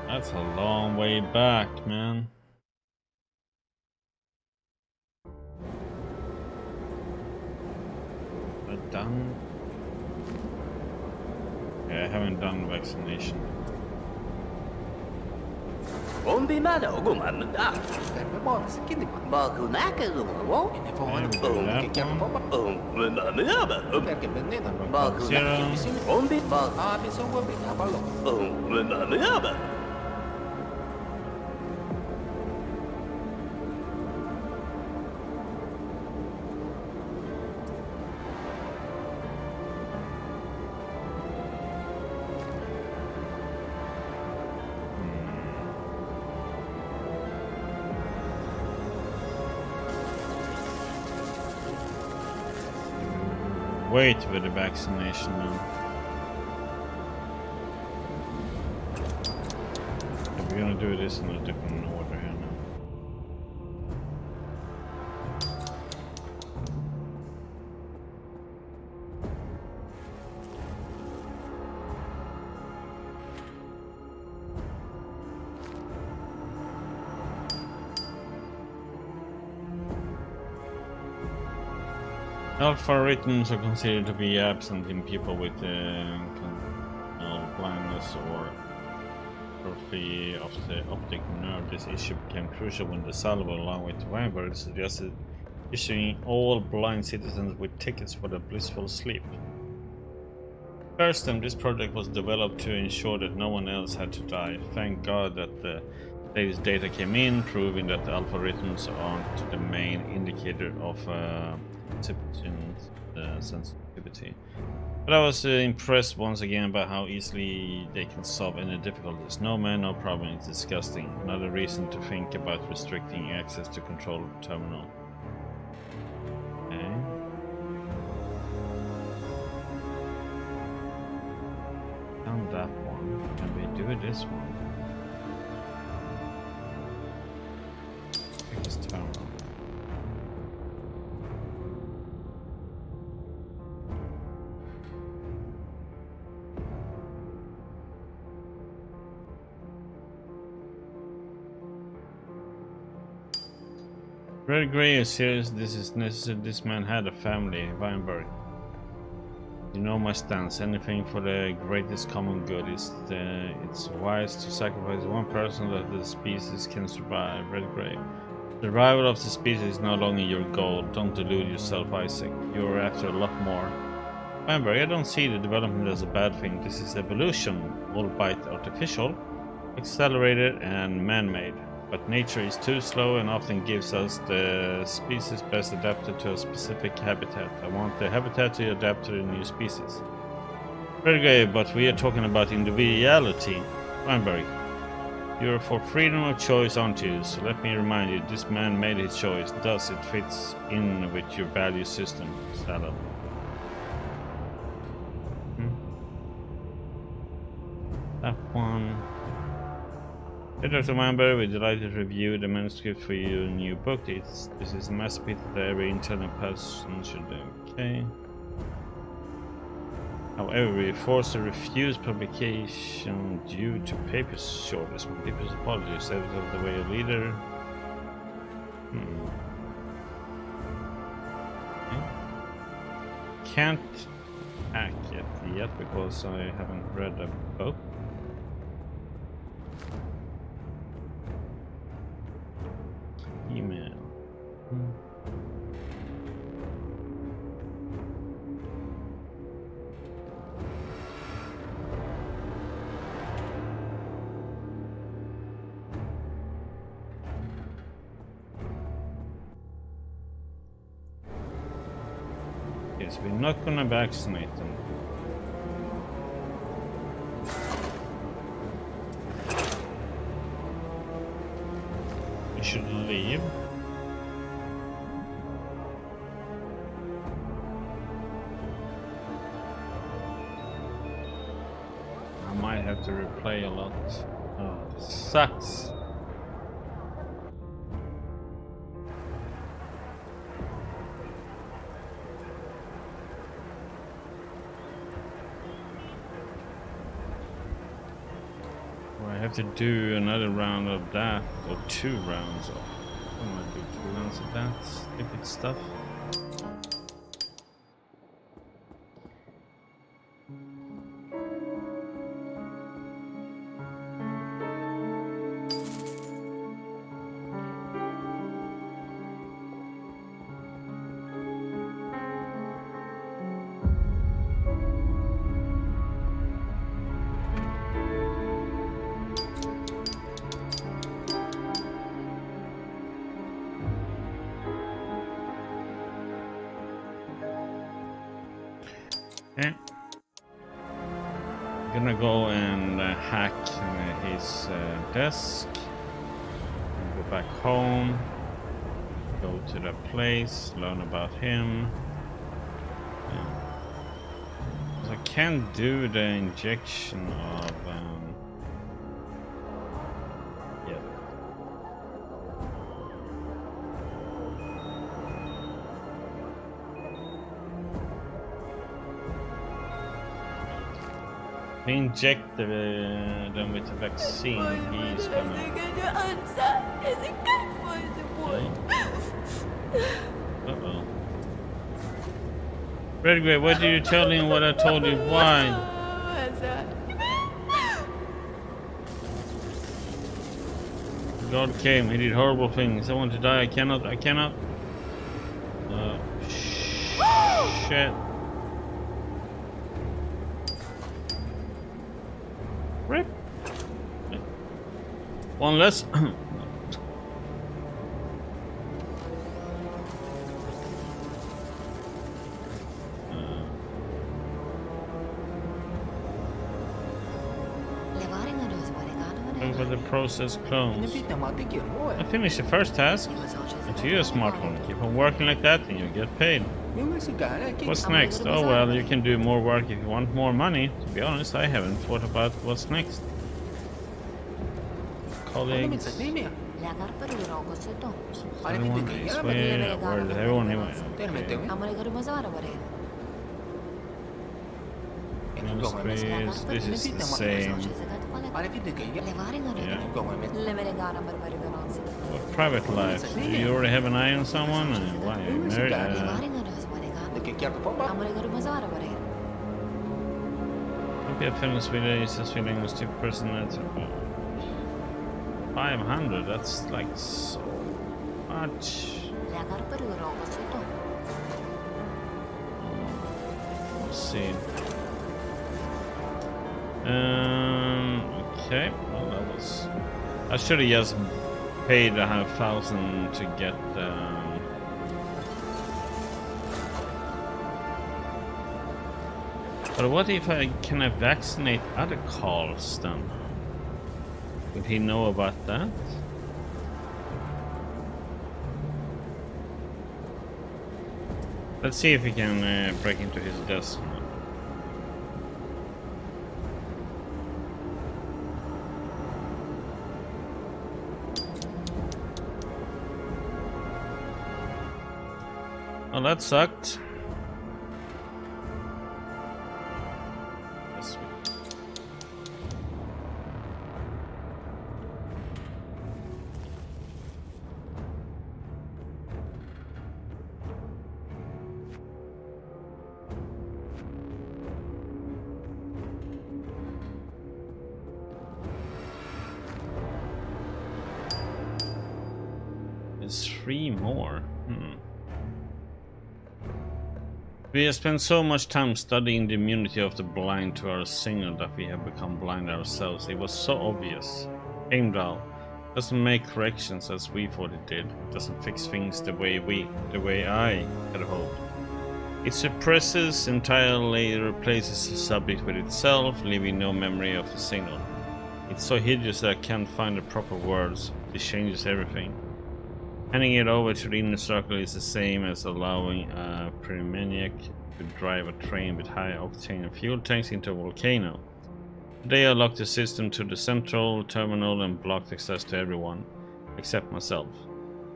That's a long way back, man. Am I done? Yeah, I haven't done vaccination. Wait with the vaccination now. We're gonna do this in a different order here now. Algorithms are considered to be absent in people with blindness or atrophy of the optic nerve. This issue became crucial when the Salvo, along with Weinberg, suggested issuing all blind citizens with tickets for the blissful sleep. First, this project was developed to ensure that no one else had to die. Thank God that the Latest data came in, proving that the algorithms aren't the main indicator of sensitivity. But I was impressed once again by how easily they can solve any difficulties. No man, no problem. It's disgusting. Another reason to think about restricting access to control terminal. Okay. Done that one. Can we do this one? This terminal. Red Gray is serious. This is necessary. This man had a family, Weinberg. You know my stance. Anything for the greatest common good. It's wise to sacrifice one person that the species can survive. Red Gray. Survival of the species is no longer your goal. Don't delude yourself, Isaac. You're after a lot more. Weinberg, I don't see the development as a bad thing. This is evolution, albeit artificial, accelerated and man-made. But nature is too slow and often gives us the species best adapted to a specific habitat. I want the habitat to adapt to the new species. Very good, but we are talking about individuality. Weinberg, you're for freedom of choice, aren't you? So let me remind you, this man made his choice. Thus, it fits in with your value system. Saddle. That one. Hey Dr. Weinberg, we're delighted to review the manuscript for your new book. This is a masterpiece that every intelligent person should do. Okay. However, we are forced to refuse publication due to paper shortage. My deepest apologies. That is the way a leader. Okay. Can't hack it yet because I haven't read the book. Email. Yes, we're not gonna vaccinate them. We should leave. I might have to replay a lot. Oh, this sucks. I have to do another round of that, or 2 rounds of. I'm gonna do 2 rounds of that stupid stuff. Okay. I'm gonna go and hack his desk. Go back home. Go to the place. Learn about him. So I can't do the injection of. Yeah. We inject them with the vaccine. He's gonna. Uh-oh. Red Grey, why did you tell him what I told you? Why? God came. He did horrible things. I want to die. I cannot. Shit. Rip. One less. For the process clones. I finished the first task. And to you, a smartphone. Keep on working like that and you get paid. What's next? Oh well, you can do more work if you want more money. To be honest, I haven't thought about what's next. Colleagues. Everyone is where is everyone anyway? This is the same. Yeah. Private life. Do you already have an eye on someone? Why are you married? Maybe a feminist video is just feeling a stupid person. 500, that's like so much. Let's see. Okay, well that was... I should have just paid 1,000 to get But what if can I vaccinate other calls then? Would he know about that? Let's see if we can break into his desk. Well, that sucked. There's 3 more. We have spent so much time studying the immunity of the blind to our signal that we have become blind ourselves. It was so obvious. Heimdall doesn't make corrections as we thought it did. It doesn't fix things the way I had hoped. It suppresses entirely, replaces the subject with itself, leaving no memory of the signal. It's so hideous that I can't find the proper words. It changes everything. Handing it over to the inner circle is the same as allowing a pyromaniac to drive a train with high-octane fuel tanks into a volcano. Today I locked the system to the central terminal and blocked access to everyone, except myself.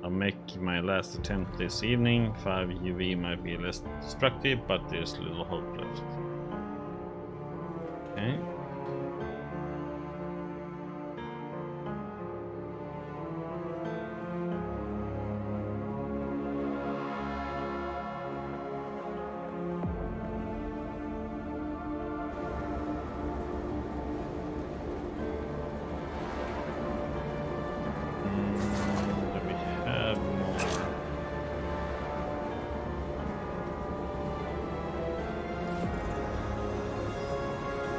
I'll make my last attempt this evening. 5 UV might be less destructive, but there's little hope left. Okay.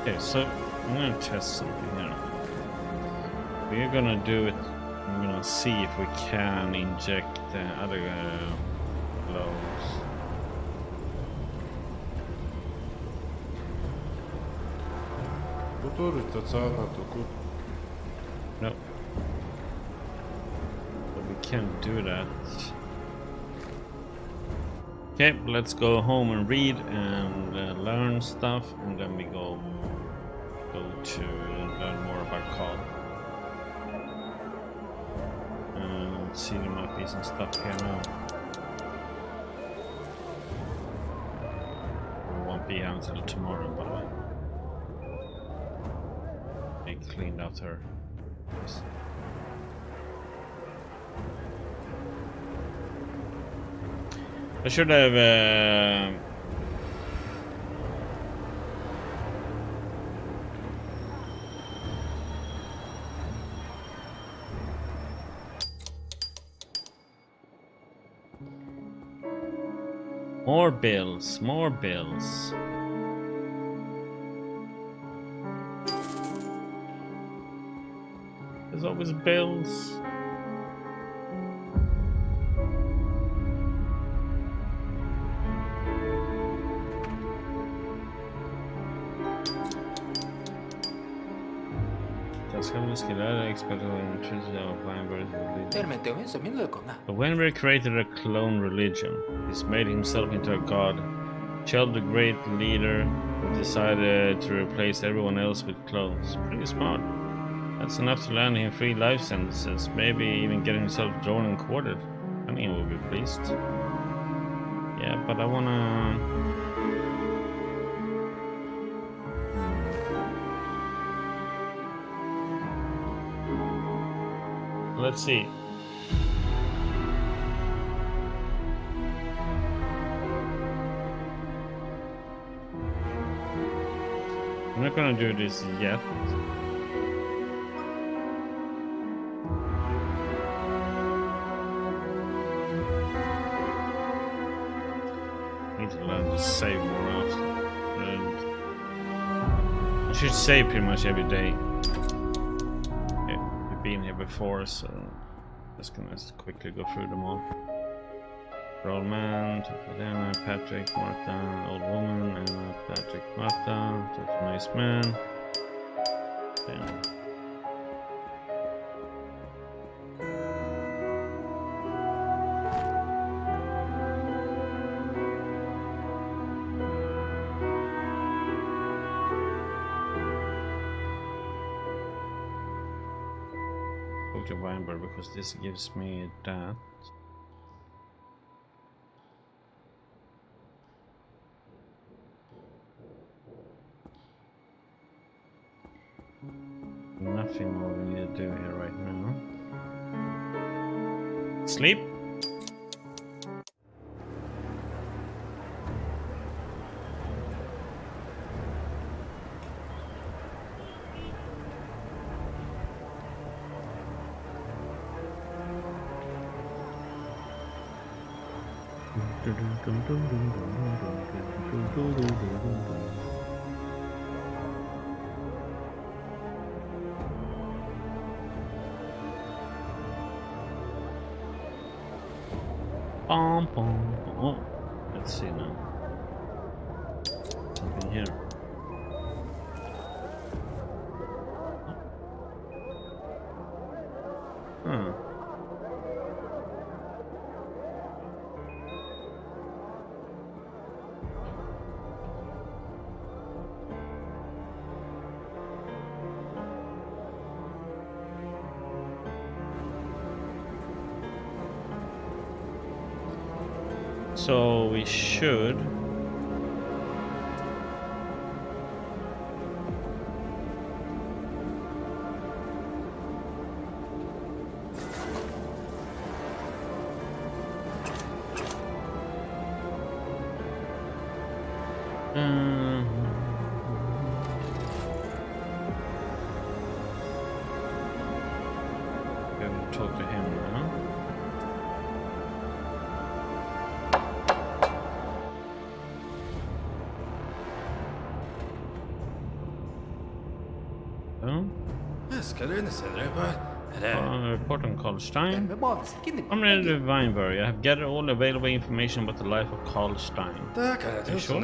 Okay, so I'm gonna test something here. We're gonna do it. I'm gonna see if we can inject other blows. Nope. But we can't do that. Okay, let's go home and read and learn stuff, and then we go to learn more about call. Let's see, there might be some stuff here now. It won't be out until tomorrow, by the way. They cleaned out her place. I should have more bills, more bills. This There's always bills. But Weinberg created a clone religion. He's made himself into a god. Chell, the great leader, decided to replace everyone else with clones. Pretty smart. That's enough to land him 3 life sentences, maybe even get himself drawn and quartered. I mean, we'll be pleased. Yeah, but I wanna... Let's see. I'm not gonna do this yet. Need to learn to save more often. And I should save pretty much every day. Been here before, so just gonna quickly go through them all. Old man, Anna, Patrick, Martha, old woman, Anna, Patrick, Martha, nice man. Damn. To Weinberg because this gives me that. Nothing more we need to do here right now. Sleep. Oh, let's see now. Something here. Huh. So we should be able to talk to him now. Report on Carl Stein. I'm ready to Weinberg. I have gathered all available information about the life of Carl Stein. You sure?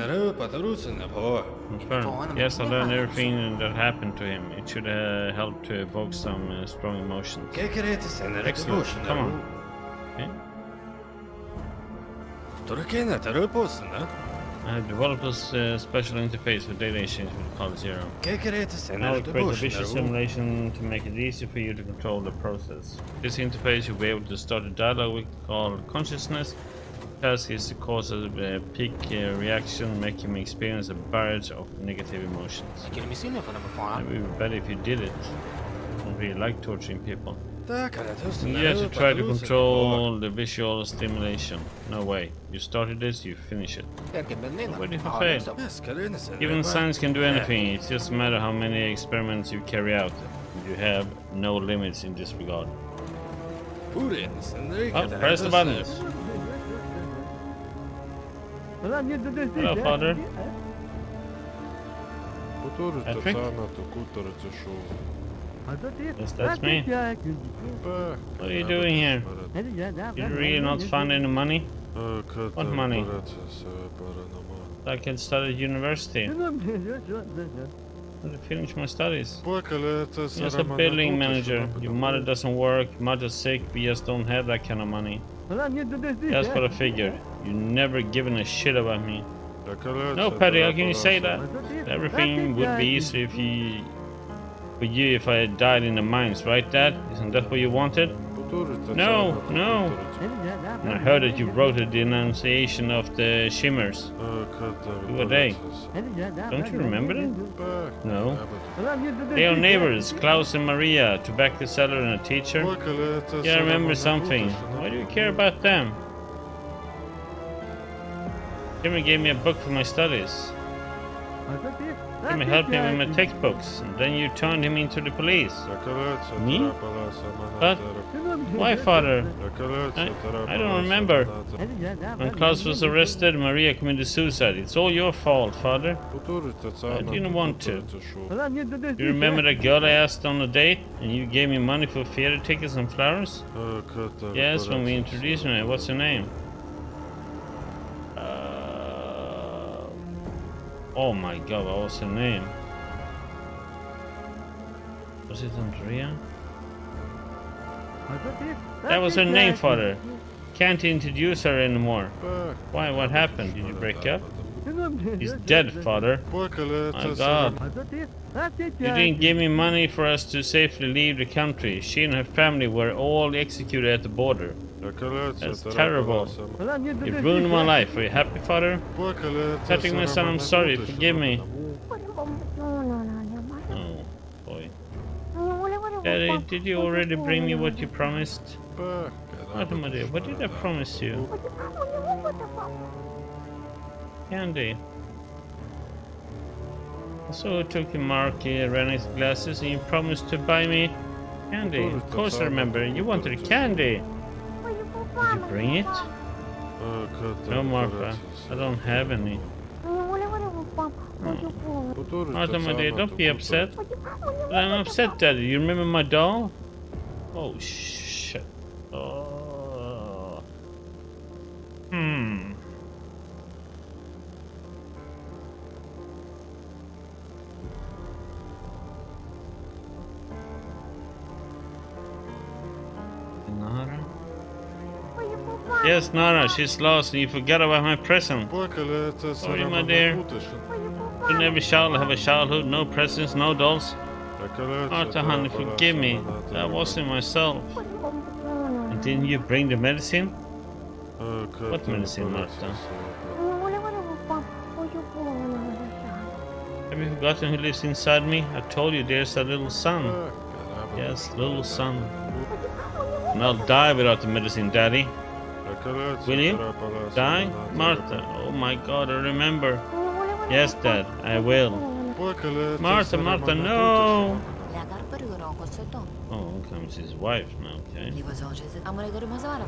Confirm. Yes, I learned everything that happened to him. It should help to evoke some strong emotions. Excellent. Come on. Okay. I have developed a special interface for data exchange with Carl Zero. Now I'll create a visual simulation to make it easy for you to control the process. This interface you'll be able to start a dialogue with Carl Consciousness. The task is to cause a peak reaction, make him experience a barrage of negative emotions. It would be better if you did it. I don't really like torturing people. You have to try to control the visual stimulation. No way. You started this, you finish it. What if you fail? Even science can do anything. It's just a matter how many experiments you carry out. You have no limits in this regard. Oh, press the buttons. Hello, father. Patrick? Yes, that's me. What are you doing here? You really not find any money? What money? I can study at university. To finish my studies. Just a building manager. Your mother doesn't work, your mother's sick, we just don't have that kind of money. Just for a figure. You never given a shit about me. No, Patty, how can you say that? Everything would be easy for you if I had died in the mines, right, Dad? Isn't that what you wanted? No, no. And I heard that you wrote a denunciation of the Shimmers. Who are they? Don't you remember them? No. They are neighbors, Klaus and Maria, tobacco seller and a teacher. Yeah, I remember something. Why do you care about them? Jimmy gave me a book for my studies. Jimmy helped me with my textbooks, and then you turned him into the police. Me? But why, Father? I don't remember. When Klaus was arrested, Maria committed suicide. It's all your fault, Father. I didn't want to. You remember that girl I asked on a date, and you gave me money for theater tickets and flowers? Yes, when we introduced me. What's her name? Oh my God, what was her name? Was it Andrea? That was her name, Father. Can't introduce her anymore. Why? What happened? Did you break up? He's dead, Father. My God. You didn't give me money for us to safely leave the country. She and her family were all executed at the border. That's terrible. You ruined my life. Are you happy, Father? Patrick, my son, I'm sorry. Forgive me. Oh, boy. Daddy, did you already bring me what you promised? What am I doing? What did I promise you? Candy. So I took the marquee, Rennie's glasses, and you promised to buy me candy. Of course I remember. You wanted candy. Did you bring it? No, Martha. I don't have any. Oh. Martha, my dear, don't be upset. But I'm upset, Daddy. You remember my doll? Oh, shit. Oh. Nara? Yes, Nara, she's lost and you forgot about my present. Sorry, my dear. You never shall have a childhood, no presents, no dolls. Martha, honey, forgive me. That wasn't myself. And didn't you bring the medicine? What medicine, Martha? Have you forgotten who lives inside me? I told you there's a little son. Yes, little son. And I'll die without the medicine, Daddy. Will you? Die? Martha, oh my God, I remember. Yes, Dad, I will. Martha, Martha, no! Oh, comes his wife now, okay.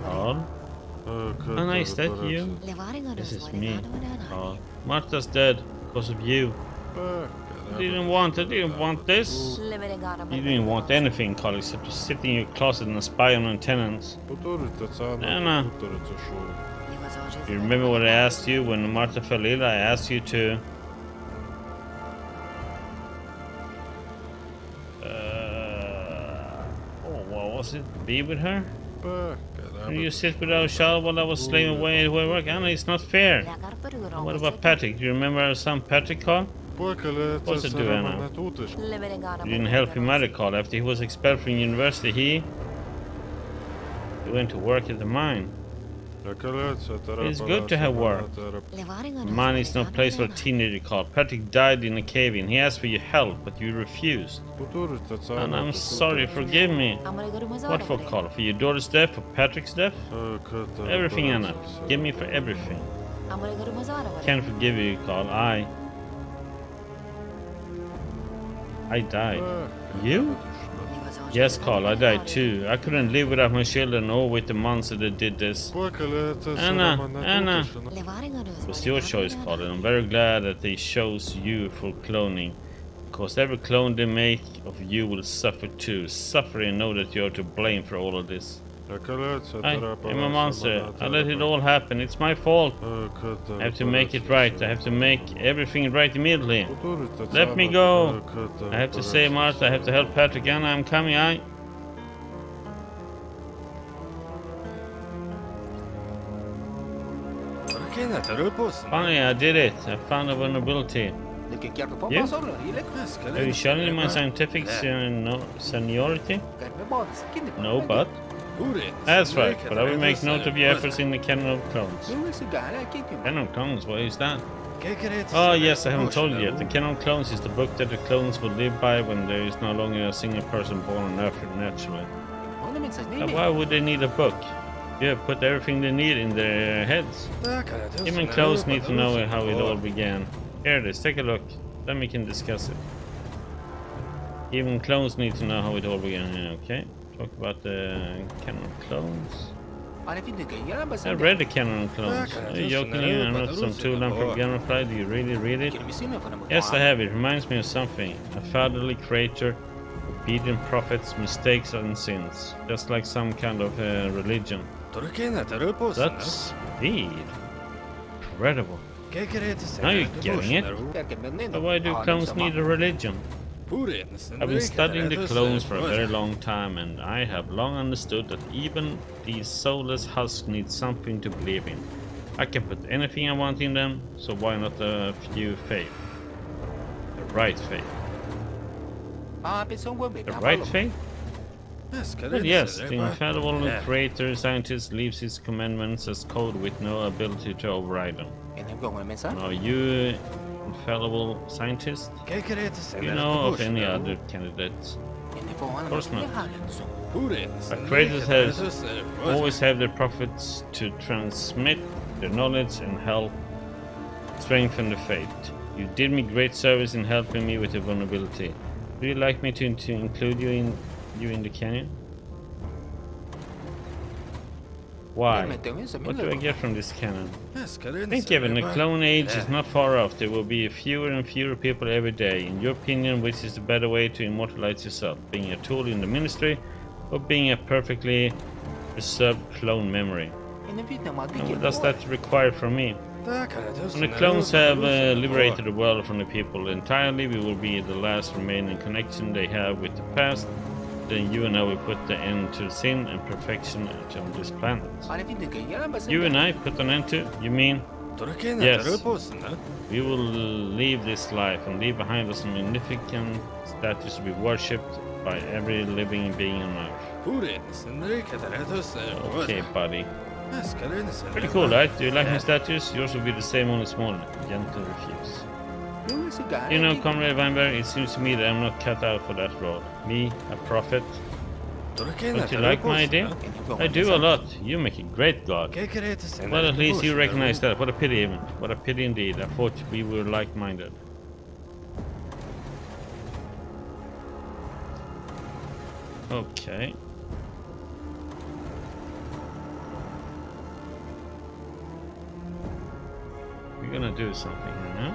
Paul? Oh, nice, that you? This is me, Paul. Martha's dead because of you. I didn't want this. You didn't want anything, Carl, except to sit in your closet and spy on tenants. Anna, you remember what I asked you when Martha fell ill? I asked you to... what was it? Be with her? Can you sit without a shower while I was slaving away at work? Anna, it's not fair. What about Patrick? Do you remember our son Patrick, Carl? What's it do, Anna? You didn't help him either, Carl. After he was expelled from university, he went to work at the mine. It's good to have work. Mine is no place for a teenager, Carl. Patrick died in a cave-in. He asked for your help, but you refused. And I'm sorry, forgive me. What for, Carl? For your daughter's death? For Patrick's death? Everything, Anna. Forgive me for everything. Can't forgive you, Carl. I died. You? Yes, Carl, I died too. I couldn't live without my children or with the monster that did this. Anna. It was your choice, Carl, and I'm very glad that they chose you for cloning. Cause every clone they make of you will suffer too. Suffer and know that you're to blame for all of this. I'm a monster. I let it all happen. It's my fault. I have to make it right. I have to make everything right immediately. Let me go. I have to save Martha. I have to help Patrick. Anna, I'm coming. Finally, I did it. I found a vulnerability. Yeah? Are you challenging my scientific seniority? No, but... That's right, but I will make note of your efforts in the Canon of Clones. Canon of Clones? What is that? Oh yes, I haven't told you yet. The Canon of Clones is the book that the clones will live by when there is no longer a single person born on Earth naturally. Why would they need a book? You have put everything they need in their heads. Even clones need to know how it all began. Here it is, take a look. Then we can discuss it. Even clones need to know how it all began. Okay, talk about the Canon of Clones. I read the Canon of Clones. Are you joking? I'm not some two-lamp propaganda fly. Do you really read it? Yes, I have. It reminds me of something. A fatherly creator, obedient prophets, mistakes and sins. Just like some kind of religion. That's speed. Incredible. Now you're getting it. But why do clones need a religion? I've been studying the clones for a very long time, and I have long understood that even these soulless husks need something to believe in. I can put anything I want in them, so why not a few faith? The right faith. The right faith? Well, yes, the infallible creator scientist leaves his commandments as code with no ability to override them. Are you infallible scientist? Do you know of any other candidates? Of course not. But creators have always have their prophets to transmit their knowledge and help strengthen the faith. You did me great service in helping me with the vulnerability. Would you like me to include you in the canyon? Why? What do I get from this cannon? Think, Kevin, the clone age is not far off. There will be fewer and fewer people every day. In your opinion, which is the better way to immortalize yourself? Being a tool in the ministry, or being a perfectly preserved clone memory? And what does that require from me? When the clones have liberated the world from the people entirely, we will be the last remaining connection they have with the past. Then you and I will put the end to sin and perfection on this planet. You and I put an end to? You mean? Yes. We will leave this life and leave behind us a magnificent statues to be worshipped by every living being on Earth. Okay, buddy. Pretty cool, right? Do you like my statues? Yours will be the same, only smaller. Gentle refuse. You know, Comrade Weinberg, it seems to me that I'm not cut out for that role. Me, a prophet. Don't you like my idea? I do a lot. You make a great god. Well, at least you recognize that. What a pity, even. What a pity indeed. I thought we were like-minded. Okay. We're gonna do something here now.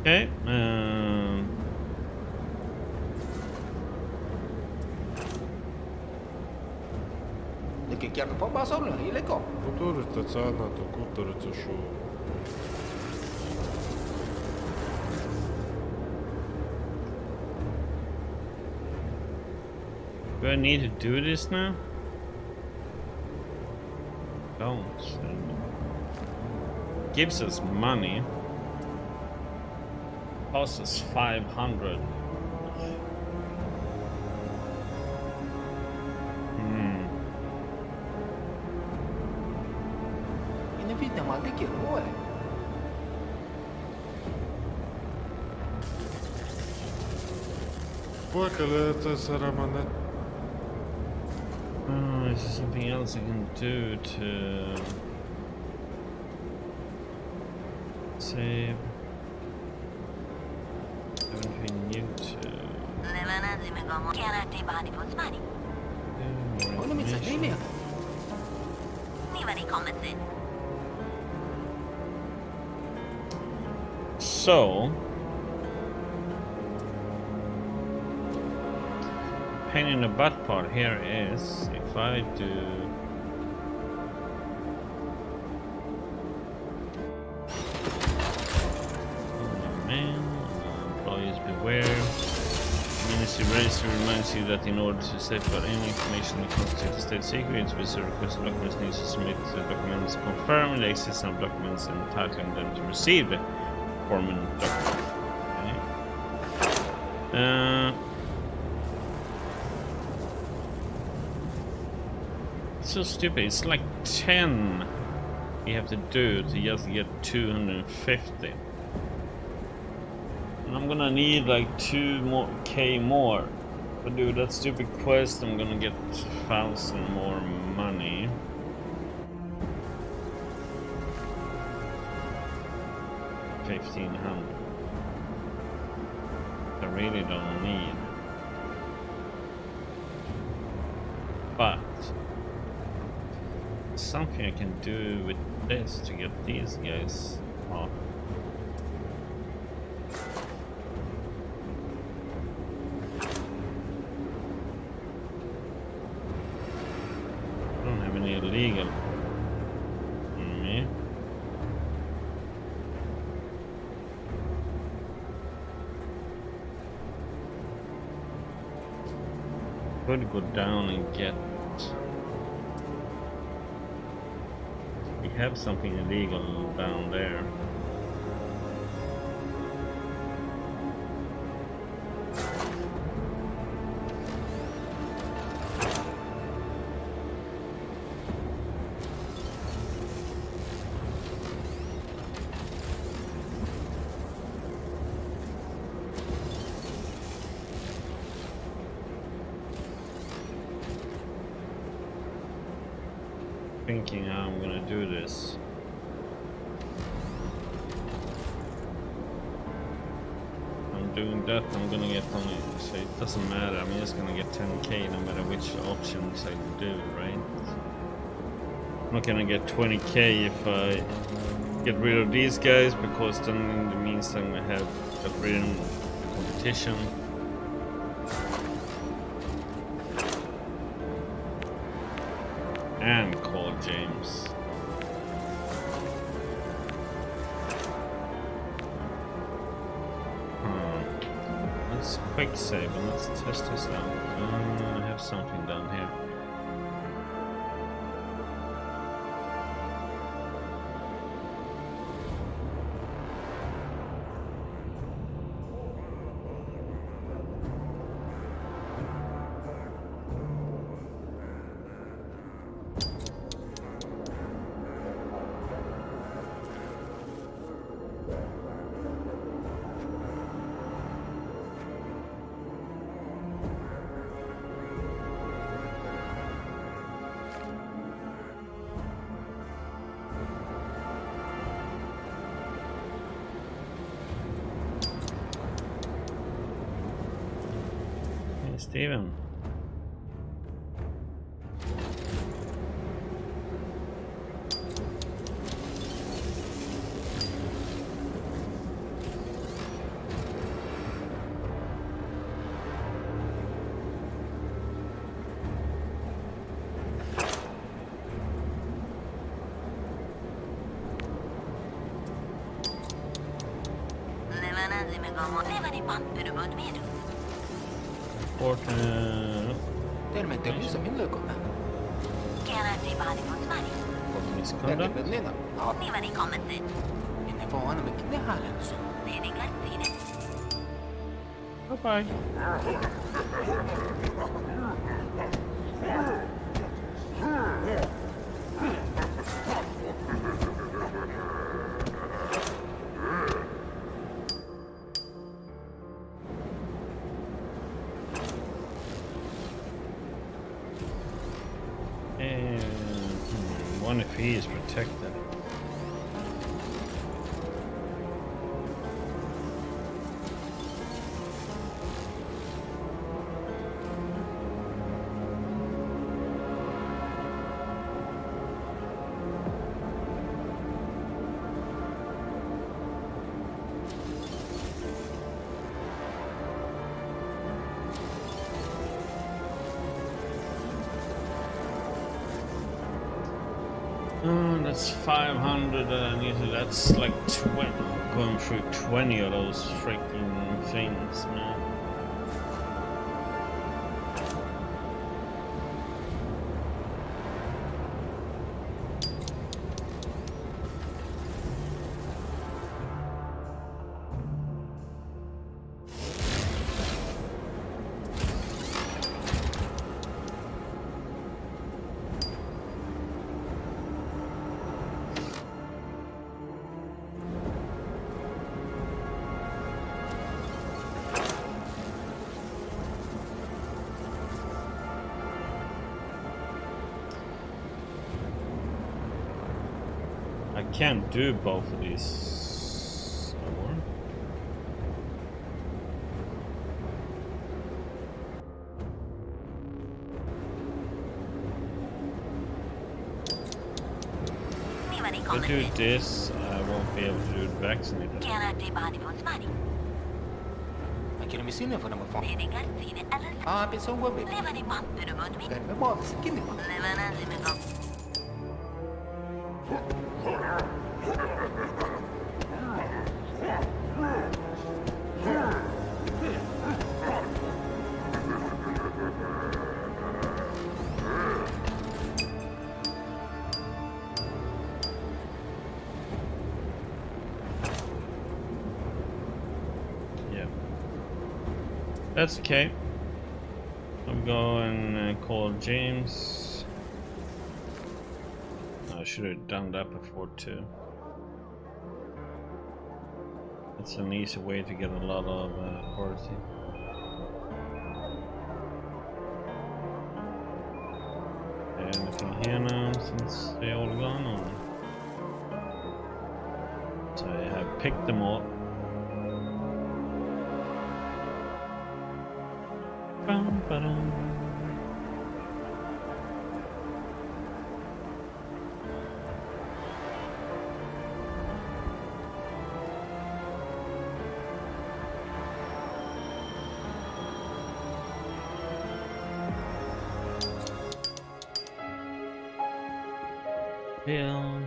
Okay, do I need to do this now? Don't. Gives us money. Costs us 500. Oh, is there something else I can do to save? Anything new to... So, pain in the butt part here is if I do employees beware. Ministry Registry reminds you that in order to safeguard any information that constitutes state secrets, visitor request documents needs to submit the documents confirming the existence of documents and entitling them to receive the permanent document. Okay. It's so stupid. It's like 10 you have to do to just get 250. And I'm gonna need like 2K more. But do that stupid quest, I'm gonna get 1,000 more money. $1,500. I really don't need. But something I can do with this to get these guys off. I don't have any illegal on me. Could go down and get. We have something illegal down there. Thinking how I'm gonna do this. I'm doing that, I'm gonna get only, so it doesn't matter, I'm just gonna get 10K no matter which options I do, right? I'm not gonna get 20K if I get rid of these guys, because then it means I'm gonna have got rid of the competition. And call James. Let's quick save and let's test this out. I have something down here. Steven. Termente lusa milloin kun mä. Misconduct? Ne får ainakin ne hälensä. Bye bye. One if he is protected. Oh, that's 500. That's like 20. Going through 20 of those freaking things, man. I can't do both of these. Or if I do this, I won't be able to do it vaccinated. Akhirnya sini for number 4. Ah, pessoal gobe. Kan me bob skin. That's okay. I'm going and call James. I should have done that before too. That's an easy way to get a lot of party. Anything here now since they all gone on? So I have picked them all. Ba-dum. Bill.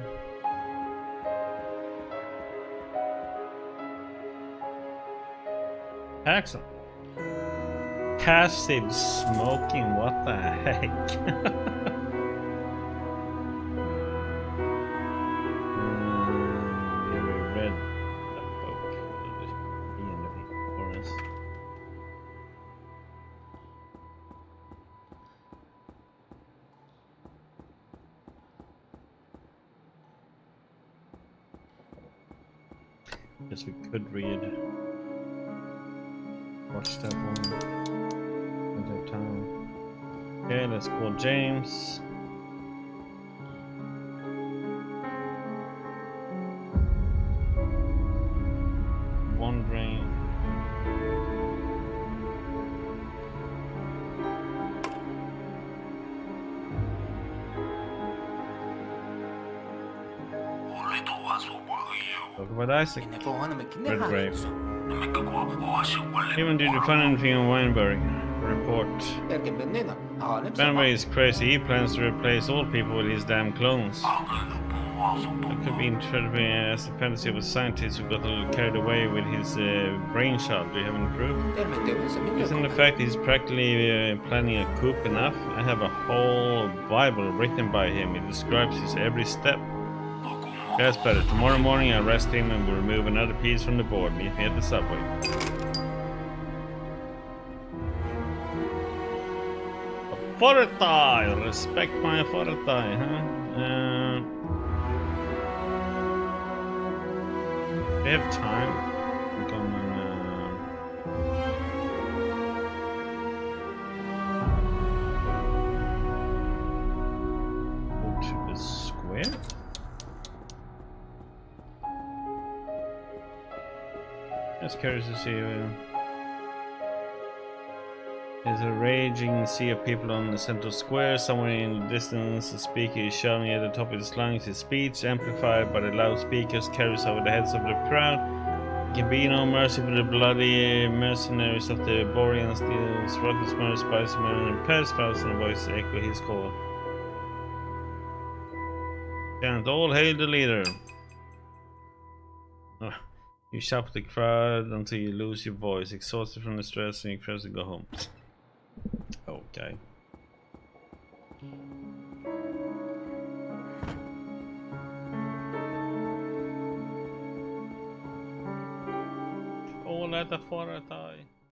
Excellent. Passive smoking, what the heck? We read that book. The end of it for us. Guess we could read. Watch that one. Okay, let's call James. Wandering. Talk about Isaac. Red Grave. Even did you find anything on Weinberg? Report. Benway is crazy. He plans to replace all people with his damn clones. That could be incredibly as a fantasy of a scientist who got a little carried away with his brainchild. Do you have any proof? Isn't the fact he's practically planning a coup enough? I have a whole Bible written by him. It describes his every step. That's better. Tomorrow morning I arrest him and we'll remove another piece from the board. Meet me at the subway. Authority! Respect my authority, huh? We have time. I'm gonna go to the square. Just curious to see. There's a raging sea of people on the central square. Somewhere in the distance, the speaker is shouting at the top of his lungs. His speech, amplified by the loudspeakers, carries over the heads of the crowd. There can be no mercy for the bloody mercenaries of the Borean Steels. Rotten smell, spicy man, and pest. Thousand voices echo his call. Chant all hail the leader. You shout at the crowd until you lose your voice, exhausted from the stress, and you press to go home. Okay. All detta företaget.